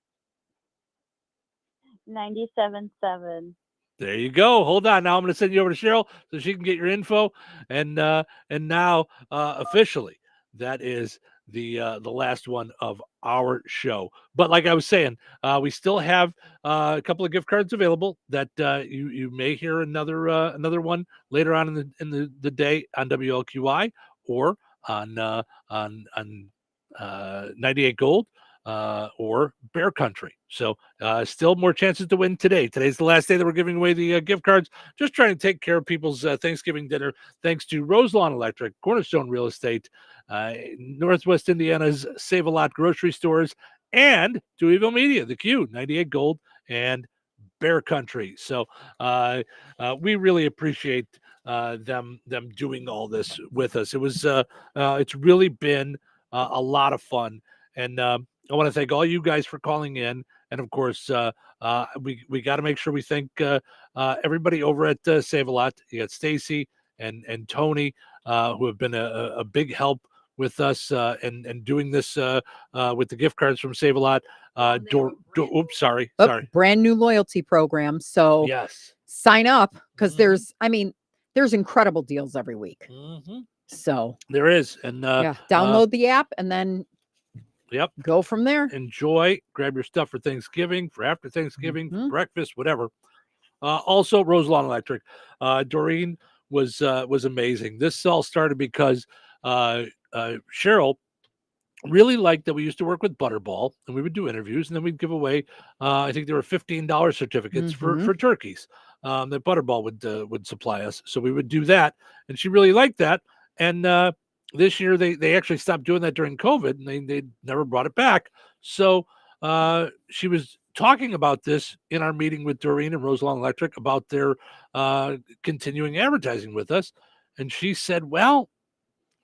97.7. There you go. Hold on. Now I'm going to send you over to Cheryl so she can get your info. And now officially, that is the last one of our show. But like I was saying, we still have a couple of gift cards available that you may hear another one later on in the day on WLQI or on 98 Gold. Or Bear Country. So still more chances to win today. Today's the last day that we're giving away the gift cards. Just trying to take care of people's Thanksgiving dinner. Thanks to Roselawn Electric, Cornerstone Real Estate, Northwest Indiana's Save a Lot grocery stores, and Touhyville Media, the Q, 98 Gold, and Bear Country. So we really appreciate them doing all this with us. It was it's really been a lot of fun. And I want to thank all you guys for calling in. And of course, we got to make sure we thank everybody over at Save a Lot. You got Stacy and Tony, who have been a big help with us and doing this with the gift cards from Save a Lot. Sorry. Brand new loyalty program. So yes, sign up because there's incredible deals every week. Mm-hmm. So there is. And download the app and then yep, go from there. Enjoy, grab your stuff for Thanksgiving, for after Thanksgiving, for breakfast, whatever. Also, Roselawn Electric. Doreen was amazing. This all started because Cheryl really liked that we used to work with Butterball, and we would do interviews, and then we'd give away. I think there were $15 certificates for turkeys that Butterball would supply us. So we would do that, and she really liked that. And this year they actually stopped doing that during COVID, and they never brought it back. So she was talking about this in our meeting with Doreen and Roselawn Electric about their continuing advertising with us. And she said, well,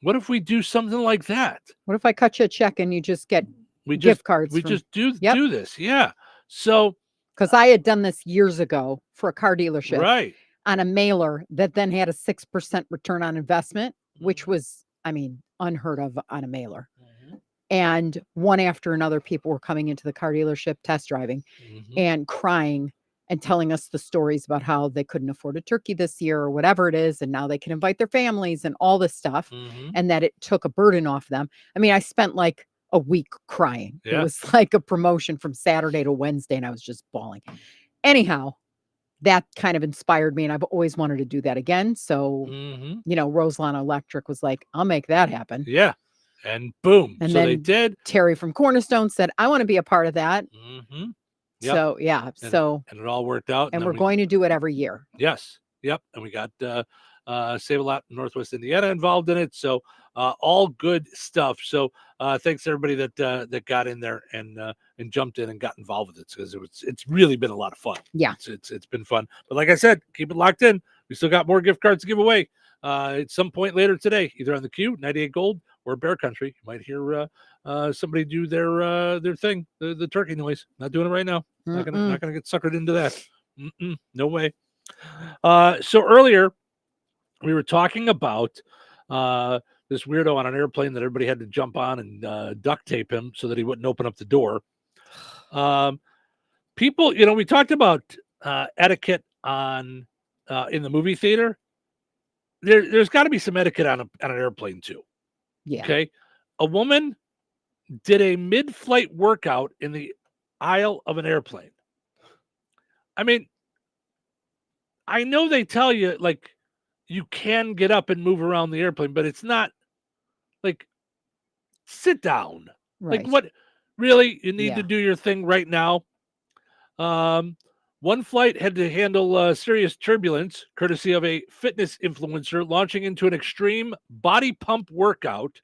what if we do something like that? What if I cut you a check and you just get gift cards? We just do this. Yeah. So because I had done this years ago for a car dealership, right, on a mailer that then had a 6% return on investment, which was, I mean, unheard of on a mailer. And one after another, people were coming into the car dealership, test driving and crying and telling us the stories about how they couldn't afford a turkey this year or whatever it is. And now they can invite their families and all this stuff, and that it took a burden off them. I mean, I spent like a week crying. Yeah. It was like a promotion from Saturday to Wednesday, and I was just bawling. Anyhow, that kind of inspired me, and I've always wanted to do that again. So, you know, Roselawn Electric was like, I'll make that happen. Yeah. And boom. And so then they did. Terry from Cornerstone said, I want to be a part of that. Mm-hmm. Yep. So, yeah. And it all worked out. And then we're going to do it every year. Yes. Yep. And we got Save a Lot Northwest Indiana involved in it. So all good stuff. So thanks to everybody that got in there and jumped in and got involved with it, because it's really been a lot of fun. Yeah. It's been fun. But like I said, keep it locked in. We still got more gift cards to give away at some point later today, either on the Q, 98 Gold, or Bear Country. You might hear somebody do their thing, the turkey noise. Not doing it right now. Not gonna get suckered into that. No way. So earlier we were talking about this weirdo on an airplane that everybody had to jump on and duct tape him so that he wouldn't open up the door. People, we talked about etiquette on in the movie theater. There's got to be some etiquette on an airplane too. Yeah. Okay. A woman did a mid-flight workout in the aisle of an airplane. I mean, I know they tell you like you can get up and move around the airplane, but it's not like sit down. Right. Like what really you need to do your thing right now. One flight had to handle serious turbulence courtesy of a fitness influencer launching into an extreme body pump workout,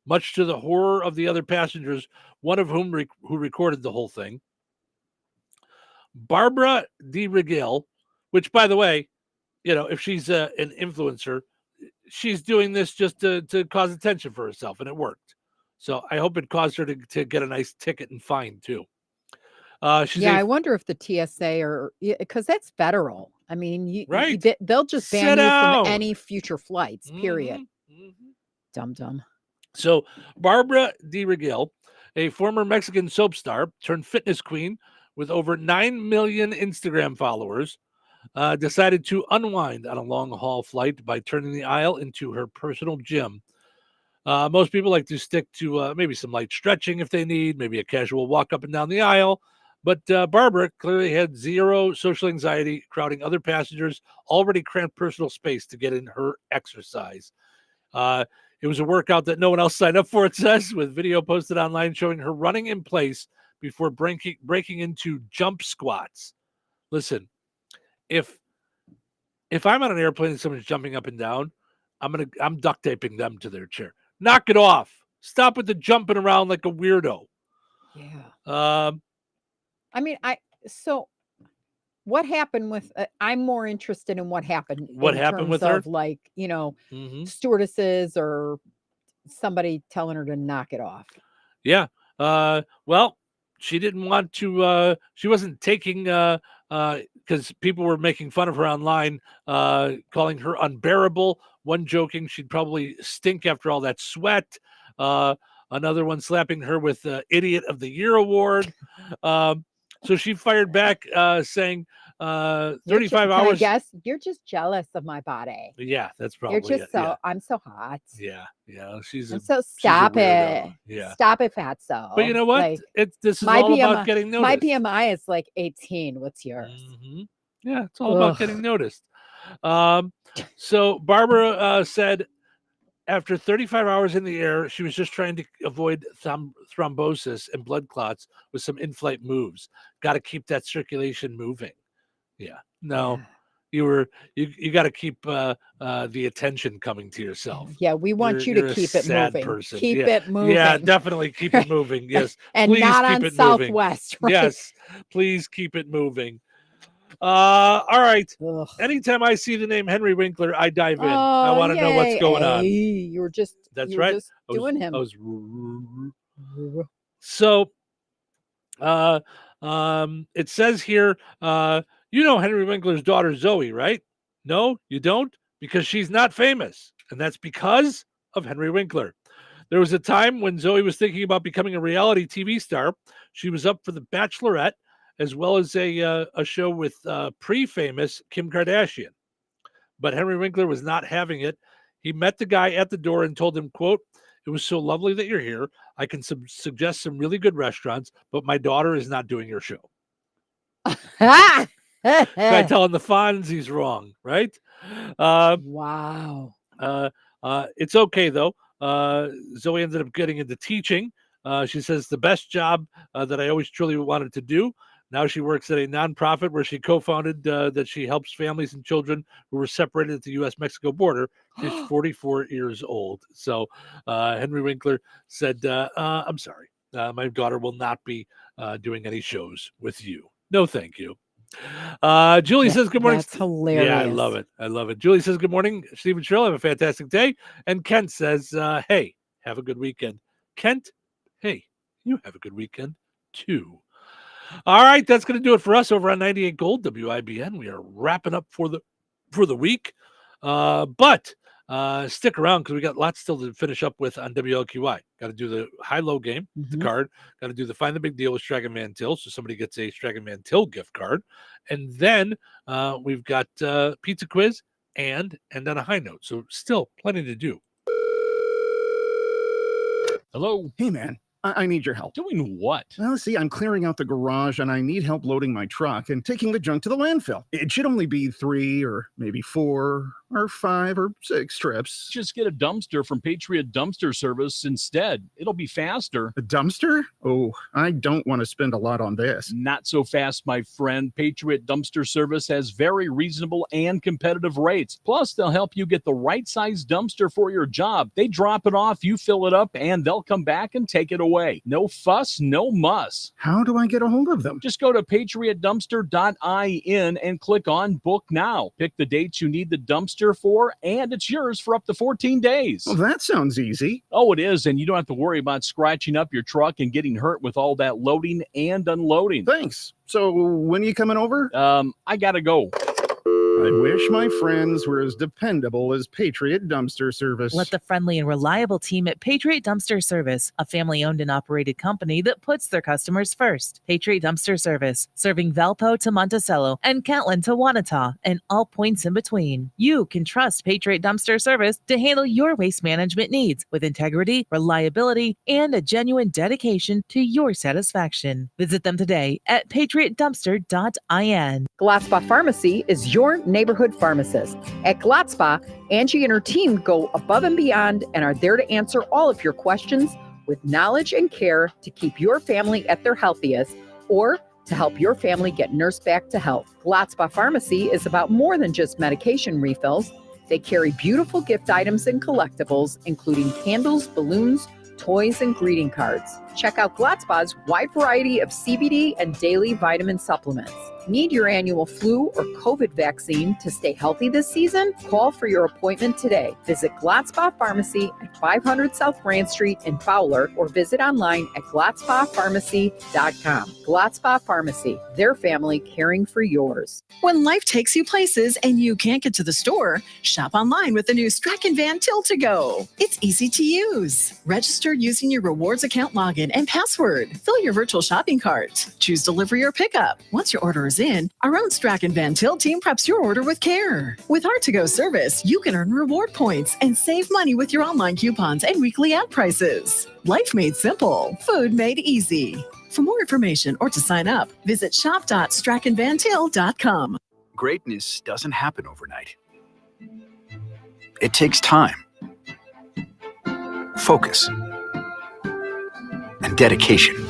much to the horror of the other passengers, one of whom who recorded the whole thing. Barbara DeRigel, which, by the way, if she's an influencer, she's doing this just to cause attention for herself, and it worked. So I hope it caused her to get a nice ticket and fine, too. I wonder if the TSA or because that's federal. I mean, right? They'll just ban you from any future flights. Period. Dum. So Barbara DeRigel, a former Mexican soap star turned fitness queen with over 9 million Instagram followers, decided to unwind on a long-haul flight by turning the aisle into her personal gym. Most people like to stick to maybe some light stretching if they need, maybe a casual walk up and down the aisle. But Barbara clearly had zero social anxiety, crowding other passengers' already cramped personal space to get in her exercise. It was a workout that no one else signed up for, it says, with video posted online showing her running in place before breaking into jump squats. Listen, if I'm on an airplane and someone's jumping up and down, I'm duct taping them to their chair. Knock it off. Stop with the jumping around like a weirdo. Yeah. I mean, so what happened with? I'm more interested in what happened. What happened with her? Like stewardesses or somebody telling her to knock it off. Yeah. Well, she didn't want to. She wasn't taking because people were making fun of her online, calling her unbearable. One joking she'd probably stink after all that sweat. Another one slapping her with Idiot of the Year award. So she fired back saying 35 hours. I guess you're just jealous of my body. Yeah, that's probably You're just it. I'm so hot. Yeah. So stop it. Yeah. Stop it, fatso. But you know what? Like, this is all about getting noticed. My BMI is like 18. What's yours? Mm-hmm. Yeah, it's all about getting noticed. So Barbara said after 35 hours in the air, she was just trying to avoid thrombosis and blood clots with some in-flight moves. Got to keep that circulation moving. Yeah. No, you got to keep the attention coming to yourself. Yeah, we want you to keep it moving. Person. Keep it moving. Yeah, definitely keep it moving. Yes. And please not keep on it Southwest. Moving. Right? Yes. Please keep it moving. All right. Ugh. Anytime I see the name Henry Winkler, I dive in. I want to know what's going on. You were just just doing him. So it says here, Henry Winkler's daughter Zoe, right? No, you don't, because she's not famous. And that's because of Henry Winkler. There was a time when Zoe was thinking about becoming a reality TV star. She was up for The Bachelorette, as well as a show with pre-famous Kim Kardashian. But Henry Winkler was not having it. He met the guy at the door and told him, quote, "It was so lovely that you're here. I can suggest some really good restaurants, but my daughter is not doing your show." Guy telling the Fonz he's wrong, right? Wow. It's okay, though. Zoe ended up getting into teaching. She says the best job that I always truly wanted to do. Now she works at a nonprofit where she co-founded that she helps families and children who were separated at the U.S.-Mexico border. She's 44 years old. So Henry Winkler said, I'm sorry. My daughter will not be doing any shows with you. No, thank you. Julie says, good morning. That's hilarious. Yeah, I love it. I love it. Julie says, good morning, Stephen Shrill. Have a fantastic day. And Kent says, hey, have a good weekend. Kent, hey, you have a good weekend too. All right, that's going to do it for us over on 98 Gold WIBN. We are wrapping up for the week. But stick around because we got lots still to finish up with on WLQI. Got to do the high-low game, the card. Got to do the Find the Big Deal with Strachan Van Til, so somebody gets a Strachan Van Til gift card. And then we've got pizza quiz and on a high note. So still plenty to do. Hello. Hey, man. I need your help. Doing what? Well, see, I'm clearing out the garage and I need help loading my truck and taking the junk to the landfill. It should only be 3 or maybe 4 or 5 or 6 trips. Just get a dumpster from Patriot Dumpster Service instead. It'll be faster. A dumpster? Oh, I don't want to spend a lot on this. Not so fast, my friend. Patriot Dumpster Service has very reasonable and competitive rates. Plus, they'll help you get the right size dumpster for your job. They drop it off, you fill it up, and they'll come back and take it away. No fuss, no muss. How do I get a hold of them? Just go to patriotdumpster.in and click on Book Now. Pick the dates you need the dumpster for, and it's yours for up to 14 days. Well, that sounds easy. Oh, it is, and you don't have to worry about scratching up your truck and getting hurt with all that loading and unloading. Thanks. So when are you coming over? I gotta go. I wish my friends were as dependable as Patriot Dumpster Service. Let the friendly and reliable team at Patriot Dumpster Service, a family-owned and operated company that puts their customers first. Patriot Dumpster Service, serving Valpo to Monticello and Catlin to Wanata and all points in between. You can trust Patriot Dumpster Service to handle your waste management needs with integrity, reliability, and a genuine dedication to your satisfaction. Visit them today at patriotdumpster.in. Glatzbach Pharmacy is your neighborhood pharmacist. At Glatzbach, Angie and her team go above and beyond and are there to answer all of your questions with knowledge and care to keep your family at their healthiest or to help your family get nursed back to health. Glatzbach Pharmacy is about more than just medication refills. They carry beautiful gift items and collectibles, including candles, balloons, toys, and greeting cards. Check out Glatzbach's wide variety of CBD and daily vitamin supplements. Need your annual flu or COVID vaccine to stay healthy this season? Call for your appointment today. Visit Glatzbach Pharmacy at 500 South Grand Street in Fowler or visit online at glatzbachpharmacy.com. Glatzbach Pharmacy, their family caring for yours. When life takes you places and you can't get to the store, shop online with the new Strachan Van Til to go. It's easy to use. Register using your rewards account login and password. Fill your virtual shopping cart. Choose delivery or pickup. Once your order is in, our own Strachan Van Til team preps your order with care. With our to-go service, you can earn reward points and save money with your online coupons and weekly ad prices. Life made simple, food made easy. For more information or to sign up, visit shop.strachanvantil.com. Greatness doesn't happen overnight. It takes time, focus, and dedication.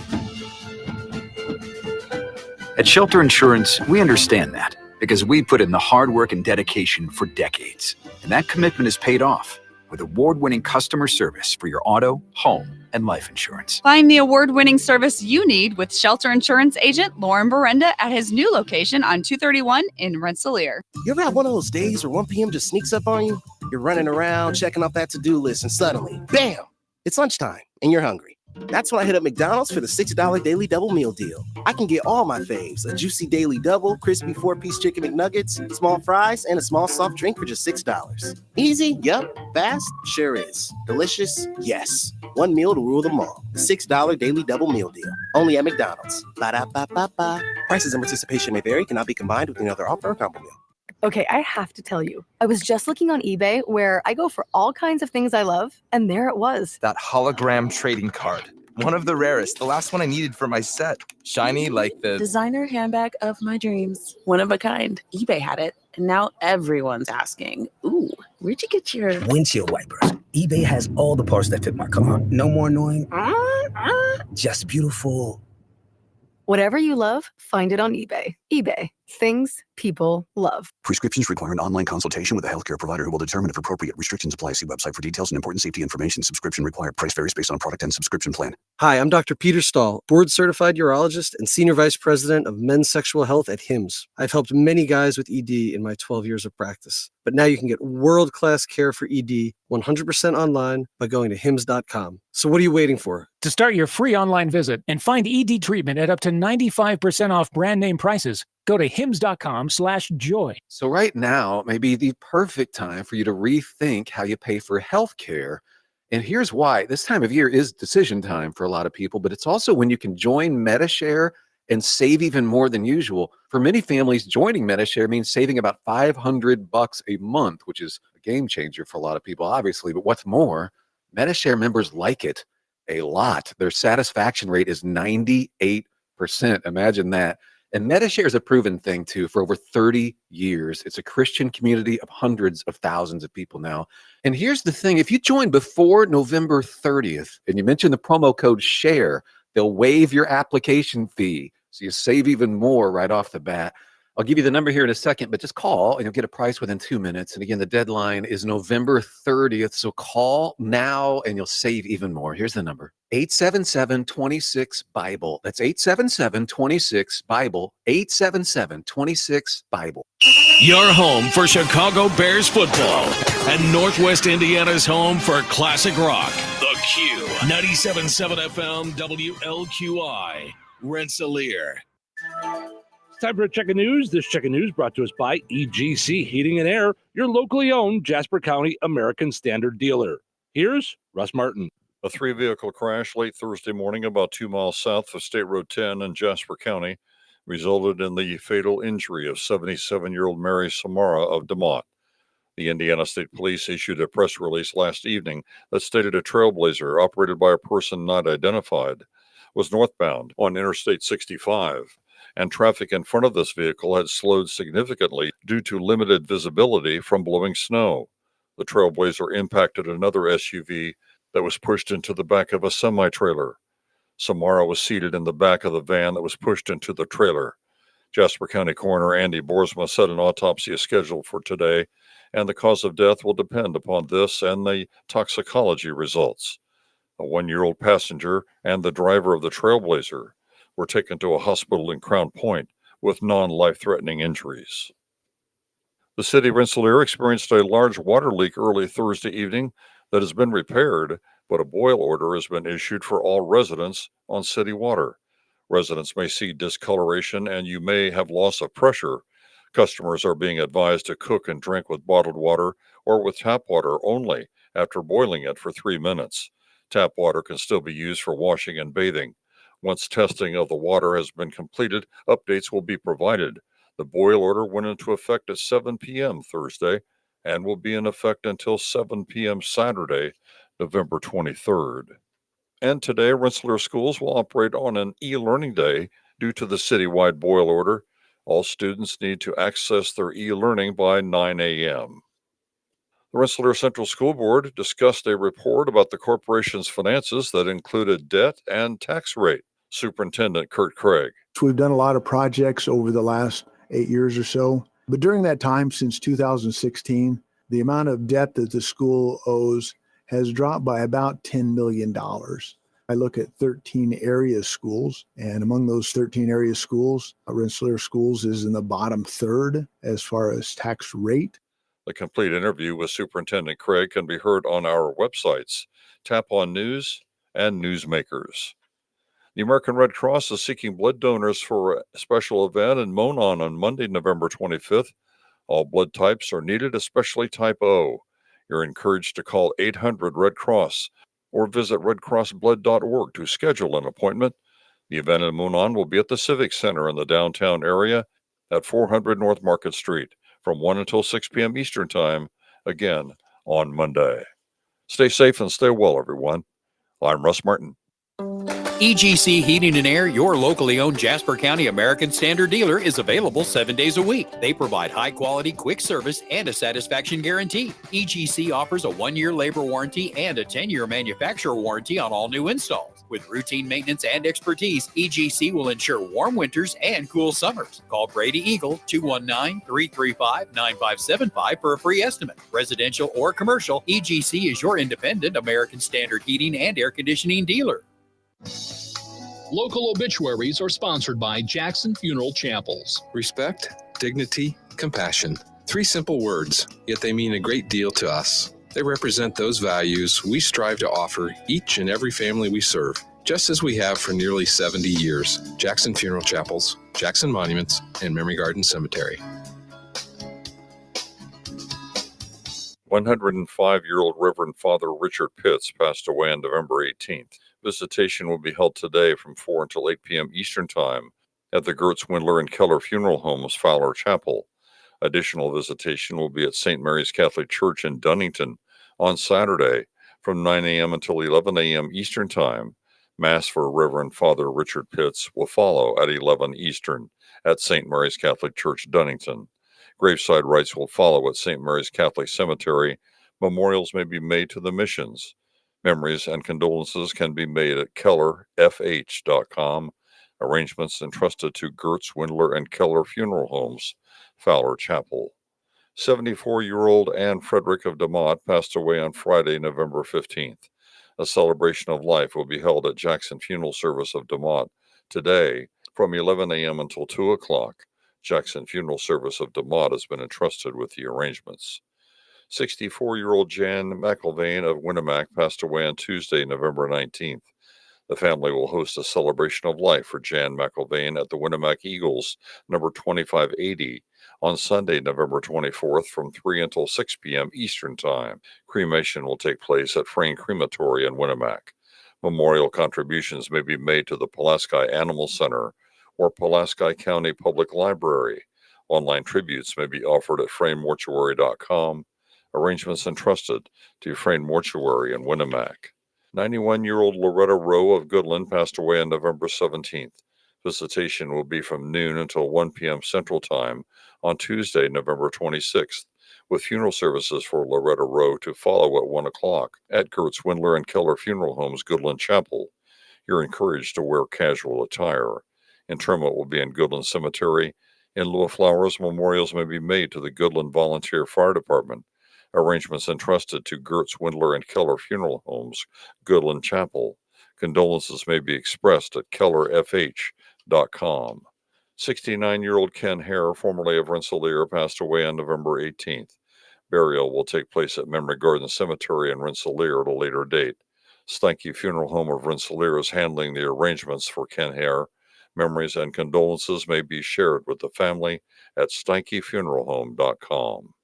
At Shelter Insurance, we understand that because we put in the hard work and dedication for decades. And that commitment is paid off with award-winning customer service for your auto, home, and life insurance. Find the award-winning service you need with Shelter Insurance agent Lauren Berenda at his new location on 231 in Rensselaer. You ever have one of those days where 1 p.m. just sneaks up on you? You're running around, checking off that to-do list, and suddenly, bam, it's lunchtime, and you're hungry. That's when I hit up McDonald's for the $6 Daily Double Meal Deal. I can get all my faves, a juicy Daily Double, crispy 4-piece chicken McNuggets, small fries, and a small soft drink for just $6. Easy? Yup. Fast? Sure is. Delicious? Yes. One meal to rule them all. The $6 Daily Double Meal Deal. Only at McDonald's. Ba-da-ba-ba-ba. Prices and participation may vary. Cannot be combined with another offer or combo meal. Okay, I have to tell you, I was just looking on eBay where I go for all kinds of things I love, and there it was. That hologram trading card. One of the rarest. The last one I needed for my set. Shiny like the Designer handbag of my dreams. One of a kind. eBay had it, and now everyone's asking, ooh, where'd you get your windshield wipers. eBay has all the parts that fit my car. No more annoying, just beautiful. Whatever you love, find it on eBay. eBay, things people love. Prescriptions require an online consultation with a healthcare provider who will determine if appropriate. Restrictions apply. See website for details and important safety information. Subscription required. Price varies based on product and subscription plan. Hi, I'm Dr. Peter Stahl, board-certified urologist and senior vice president of men's sexual health at HIMSS. I've helped many guys with ED in my 12 years of practice. But now you can get world-class care for ED 100% online by going to hims.com. So what are you waiting for? To start your free online visit and find ED treatment at up to 95% off brand name prices, go to hims.com/joy. So right now may be the perfect time for you to rethink how you pay for health care. And here's why. This time of year is decision time for a lot of people, but it's also when you can join MediShare and save even more than usual. For many families, joining MediShare means saving about $500 a month, which is a game changer for a lot of people, obviously. But what's more, MediShare members like it a lot. Their satisfaction rate is 98%. Imagine that. And MediShare is a proven thing, too, for over 30 years. It's a Christian community of hundreds of thousands of people now. And here's the thing. If you join before November 30th and you mention the promo code SHARE, they'll waive your application fee. So you save even more right off the bat. I'll give you the number here in a second, but just call and you'll get a price within 2 minutes. And again, the deadline is November 30th. So call now and you'll save even more. Here's the number: 877-26-BIBLE. That's 877-26-BIBLE. 877-26-BIBLE. Your home for Chicago Bears football and Northwest Indiana's home for classic rock. The Q. 97.7 FM WLQI. Rensselaer. It's time for a check of news. This check of news brought to us by EGC Heating and Air, your locally owned Jasper County American Standard dealer. Here's Russ Martin. A three-vehicle crash late Thursday morning about 2 miles south of State Road 10 in Jasper County resulted in the fatal injury of 77-year-old Mary Samara of DeMont. The Indiana State Police issued a press release last evening that stated a Trailblazer operated by a person not identified was northbound on Interstate 65, and traffic in front of this vehicle had slowed significantly due to limited visibility from blowing snow. The Trailblazer impacted another SUV that was pushed into the back of a semi-trailer. Samara was seated in the back of the van that was pushed into the trailer. Jasper County Coroner Andy Boersma said an autopsy is scheduled for today, and the cause of death will depend upon this and the toxicology results. A 1-year-old passenger and the driver of the Trailblazer were taken to a hospital in Crown Point with non-life-threatening injuries. The city of Rensselaer experienced a large water leak early Thursday evening that has been repaired, but a boil order has been issued for all residents on city water. Residents may see discoloration and you may have loss of pressure. Customers are being advised to cook and drink with bottled water or with tap water only after boiling it for 3 minutes. Tap water can still be used for washing and bathing. Once testing of the water has been completed, updates will be provided. The boil order went into effect at 7 p.m. Thursday and will be in effect until 7 p.m. Saturday, November 23rd. And today, Rensselaer schools will operate on an e-learning day due to the citywide boil order. All students need to access their e-learning by 9 a.m. The Rensselaer Central School Board discussed a report about the corporation's finances that included debt and tax rate. Superintendent Kurt Craig. We've done a lot of projects over the last 8 years or so, but during that time, since 2016, the amount of debt that the school owes has dropped by about $10 million. I look at 13 area schools, and among those 13 area schools, Rensselaer Schools is in the bottom third as far as tax rate. The complete interview with Superintendent Craig can be heard on our websites, Tap on News and Newsmakers. The American Red Cross is seeking blood donors for a special event in Monon on Monday, November 25th. All blood types are needed, especially type O. You're encouraged to call 800-RED CROSS or visit redcrossblood.org to schedule an appointment. The event in Monon will be at the Civic Center in the downtown area at 400 North Market Street from 1 until 6 p.m. Eastern Time, again on Monday. Stay safe and stay well, everyone. I'm Russ Martin. EGC Heating and Air, your locally owned Jasper County American Standard dealer, is available 7 days a week. They provide high-quality, quick service and a satisfaction guarantee. EGC offers a 1-year labor warranty and a 10-year manufacturer warranty on all new installs. With routine maintenance and expertise, EGC will ensure warm winters and cool summers. Call Brady Eagle 219-335-9575 for a free estimate. Residential or commercial, EGC is your independent American Standard heating and air conditioning dealer. Local obituaries are sponsored by Jackson Funeral Chapels. Respect, dignity, compassion. 3 simple words, yet they mean a great deal to us. They represent those values we strive to offer each and every family we serve, just as we have for nearly 70 years. Jackson Funeral Chapels, Jackson Monuments, and Memory Garden Cemetery. 105-year-old Reverend Father Richard Pitts passed away on November 18th. Visitation will be held today from 4 until 8 p.m. Eastern Time at the Gertz, Windler, and Keller Funeral Homes, Fowler Chapel. Additional visitation will be at St. Mary's Catholic Church in Dunnington on Saturday from 9 a.m. until 11 a.m. Eastern Time. Mass for Reverend Father Richard Pitts will follow at 11 Eastern at St. Mary's Catholic Church, Dunnington. Graveside rites will follow at St. Mary's Catholic Cemetery. Memorials may be made to the missions. Memories and condolences can be made at kellerfh.com. Arrangements entrusted to Gertz, Windler, and Keller Funeral Homes, Fowler Chapel. 74-year-old Anne Frederick of DeMott passed away on Friday, November 15th. A celebration of life will be held at Jackson Funeral Service of DeMott today from 11 a.m. until 2 o'clock. Jackson Funeral Service of DeMott has been entrusted with the arrangements. 64-year-old Jan McElvain of Winnemac passed away on Tuesday, November 19th. The family will host a celebration of life for Jan McElvain at the Winnemac Eagles, number 2580, on Sunday, November 24th from 3 until 6 p.m. Eastern Time. Cremation will take place at Frayne Crematory in Winnemac. Memorial contributions may be made to the Pulaski Animal Center or Pulaski County Public Library. Online tributes may be offered at FrayneMortuary.com. Arrangements entrusted to Frayne Mortuary in Winnemac. 91-year-old Loretta Rowe of Goodland passed away on November 17th. Visitation will be from noon until 1 p.m. Central Time on Tuesday, November 26th, with funeral services for Loretta Rowe to follow at 1 o'clock at Gertz, Windler, and Keller Funeral Homes, Goodland Chapel. You're encouraged to wear casual attire. Interment will be in Goodland Cemetery. In lieu of flowers, memorials may be made to the Goodland Volunteer Fire Department. Arrangements entrusted to Gertz, Windler, and Keller Funeral Homes, Goodland Chapel. Condolences may be expressed at kellerfh.com. 69-year-old Ken Hare, formerly of Rensselaer, passed away on November 18th. Burial will take place at Memory Garden Cemetery in Rensselaer at a later date. Stanky Funeral Home of Rensselaer is handling the arrangements for Ken Hare. Memories and condolences may be shared with the family at stankyfuneralhome.com.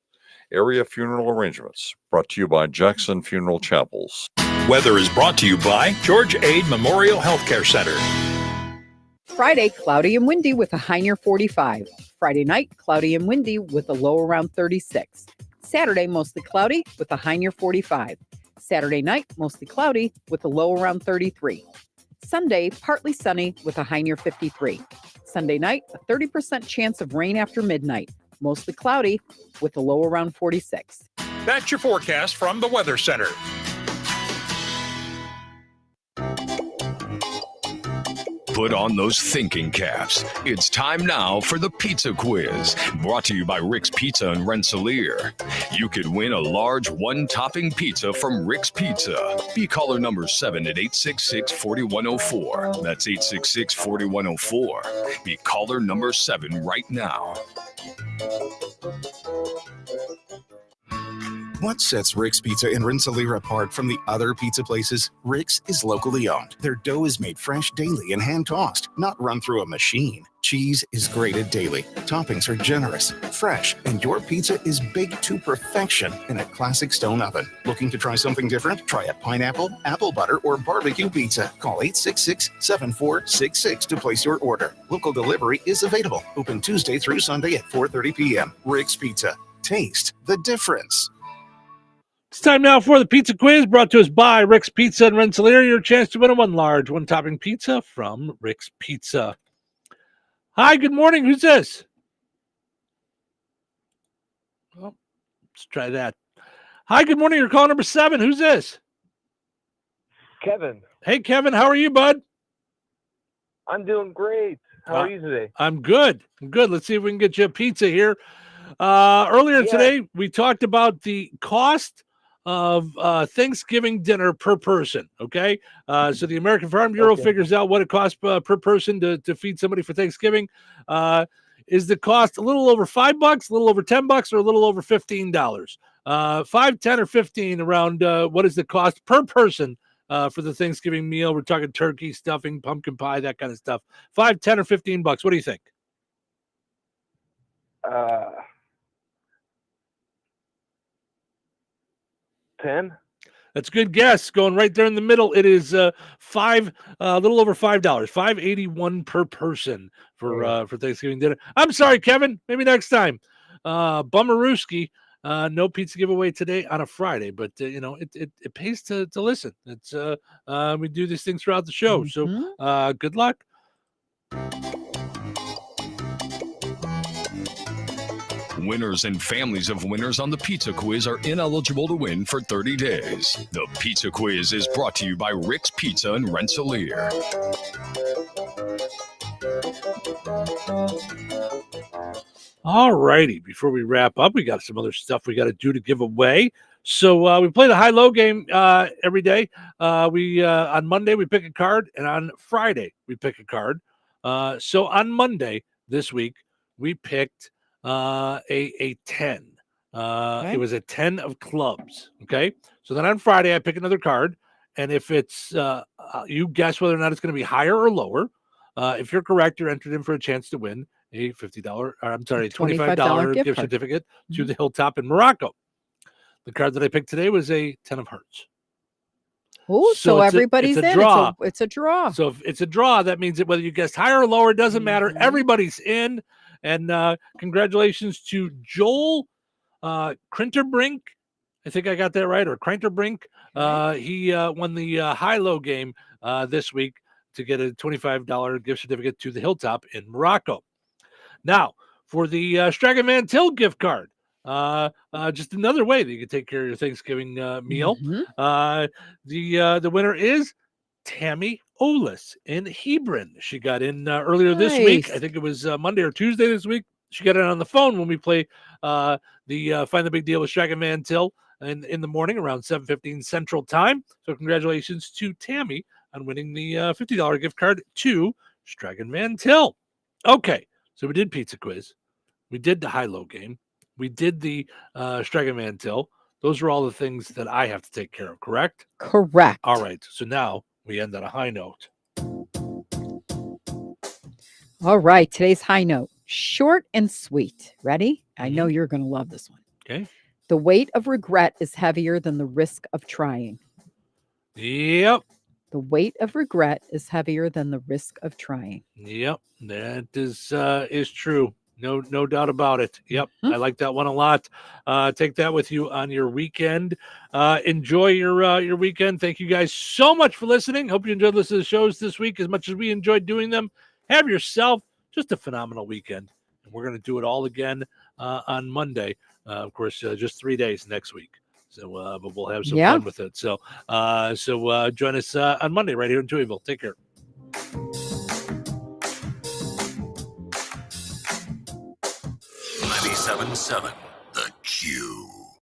Area funeral arrangements brought to you by Jackson Funeral Chapels. Weather is brought to you by George Ade Memorial Healthcare Center. Friday, cloudy and windy with a high near 45. Friday night, cloudy and windy with a low around 36. Saturday, mostly cloudy with a high near 45. Saturday night, mostly cloudy with a low around 33. Sunday, partly sunny with a high near 53. Sunday night, a 30% chance of rain after midnight. Mostly cloudy with a low around 46. That's your forecast from the Weather Center. Put on those thinking caps. It's time now for the Pizza Quiz, brought to you by Rick's Pizza in Rensselaer. You could win a large one-topping pizza from Rick's Pizza. Be caller number 7 at 866-4104. That's 866-4104. Be caller number 7 right now. What sets Rick's Pizza in Rensselaer apart from the other pizza places? Rick's is locally owned. Their dough is made fresh daily and hand-tossed, not run through a machine. Cheese is grated daily. Toppings are generous, fresh, and your pizza is baked to perfection in a classic stone oven. Looking to try something different? Try a pineapple, apple butter, or barbecue pizza. Call 866-7466 to place your order. Local delivery is available. Open Tuesday through Sunday at 4:30 p.m. Rick's Pizza. Taste the difference. It's time now for the pizza quiz, brought to us by Rick's Pizza in Rensselaer. Your chance to win a one large, one topping pizza from Rick's Pizza. Hi, good morning. Who's this? Well, let's try that. Hi, good morning. You're call number 7. Who's this? Kevin. Hey, Kevin. How are you, bud? I'm doing great. How are you today? I'm good. I'm good. Let's see if we can get you a pizza here. Earlier today, we talked about the cost of Thanksgiving dinner per person. Okay. So the American Farm Bureau figures out what it costs per person to feed somebody for Thanksgiving. Is the cost a little over $5, a little over $10, or a little over $15? 5, 10, or 15 around what is the cost per person for the Thanksgiving meal? We're talking turkey, stuffing, pumpkin pie, that kind of stuff. 5, 10, or $15. What do you think? 10. That's a good guess. Going right there in the middle. It is a little over $5, $5.81 per person for Thanksgiving dinner. I'm sorry, Kevin. Maybe next time. Bummerooski. No pizza giveaway today on a Friday, but it pays to listen. It's we do these things throughout the show. So good luck. Winners and families of winners on the Pizza Quiz are ineligible to win for 30 days. The Pizza Quiz is brought to you by Rick's Pizza in Rensselaer. All righty. Before we wrap up, we got some other stuff we got to do to give away. So we play the high-low game every day. On Monday, we pick a card, and on Friday, we pick a card. So on Monday this week, we picked a 10. It was a 10 of clubs. Okay. So then on Friday, I pick another card. And if it's, you guess whether or not it's going to be higher or lower. If you're correct, you're entered in for a chance to win a $25 gift certificate to the Hilltop in Morocco. The card that I picked today was a 10 of hearts. Oh, so everybody's in. Draw. It's a draw. So if it's a draw, that means that whether you guessed higher or lower, it doesn't matter. Everybody's in. And congratulations to Joel Krinterbrink. I think I got that right, or Krinterbrink. He won the high-low game this week to get a $25 gift certificate to the Hilltop in Morocco. Now, for the Stragan Van Til gift card, just another way that you can take care of your Thanksgiving meal. The winner is Tammy Olis in Hebron. She got in earlier this week. I think it was Monday or Tuesday this week. She got it on the phone when we play the Find the Big Deal with Stragan Van Til in the morning around 7:15 Central Time. So congratulations to Tammy on winning the $50 gift card to Stragan Van Til. Okay, so we did pizza quiz. We did the high-low game. We did the Stragan Van Til. Those are all the things that I have to take care of, correct? Correct. All right, so now we end on a high note. All right. Today's high note. Short and sweet. Ready? I know you're going to love this one. Okay. The weight of regret is heavier than the risk of trying. Yep. The weight of regret is heavier than the risk of trying. Yep. That is true. No doubt about it. Yep. I like that one a lot. Take that with you on your weekend. Enjoy your weekend. Thank you guys so much for listening. Hope you enjoyed listening to the shows this week as much as we enjoyed doing them. Have yourself just a phenomenal weekend. And we're going to do it all again on Monday. Of course, just 3 days next week. So, but we'll have some fun with it. So join us on Monday right here in Touhyville. Take care. 97.7 The Q.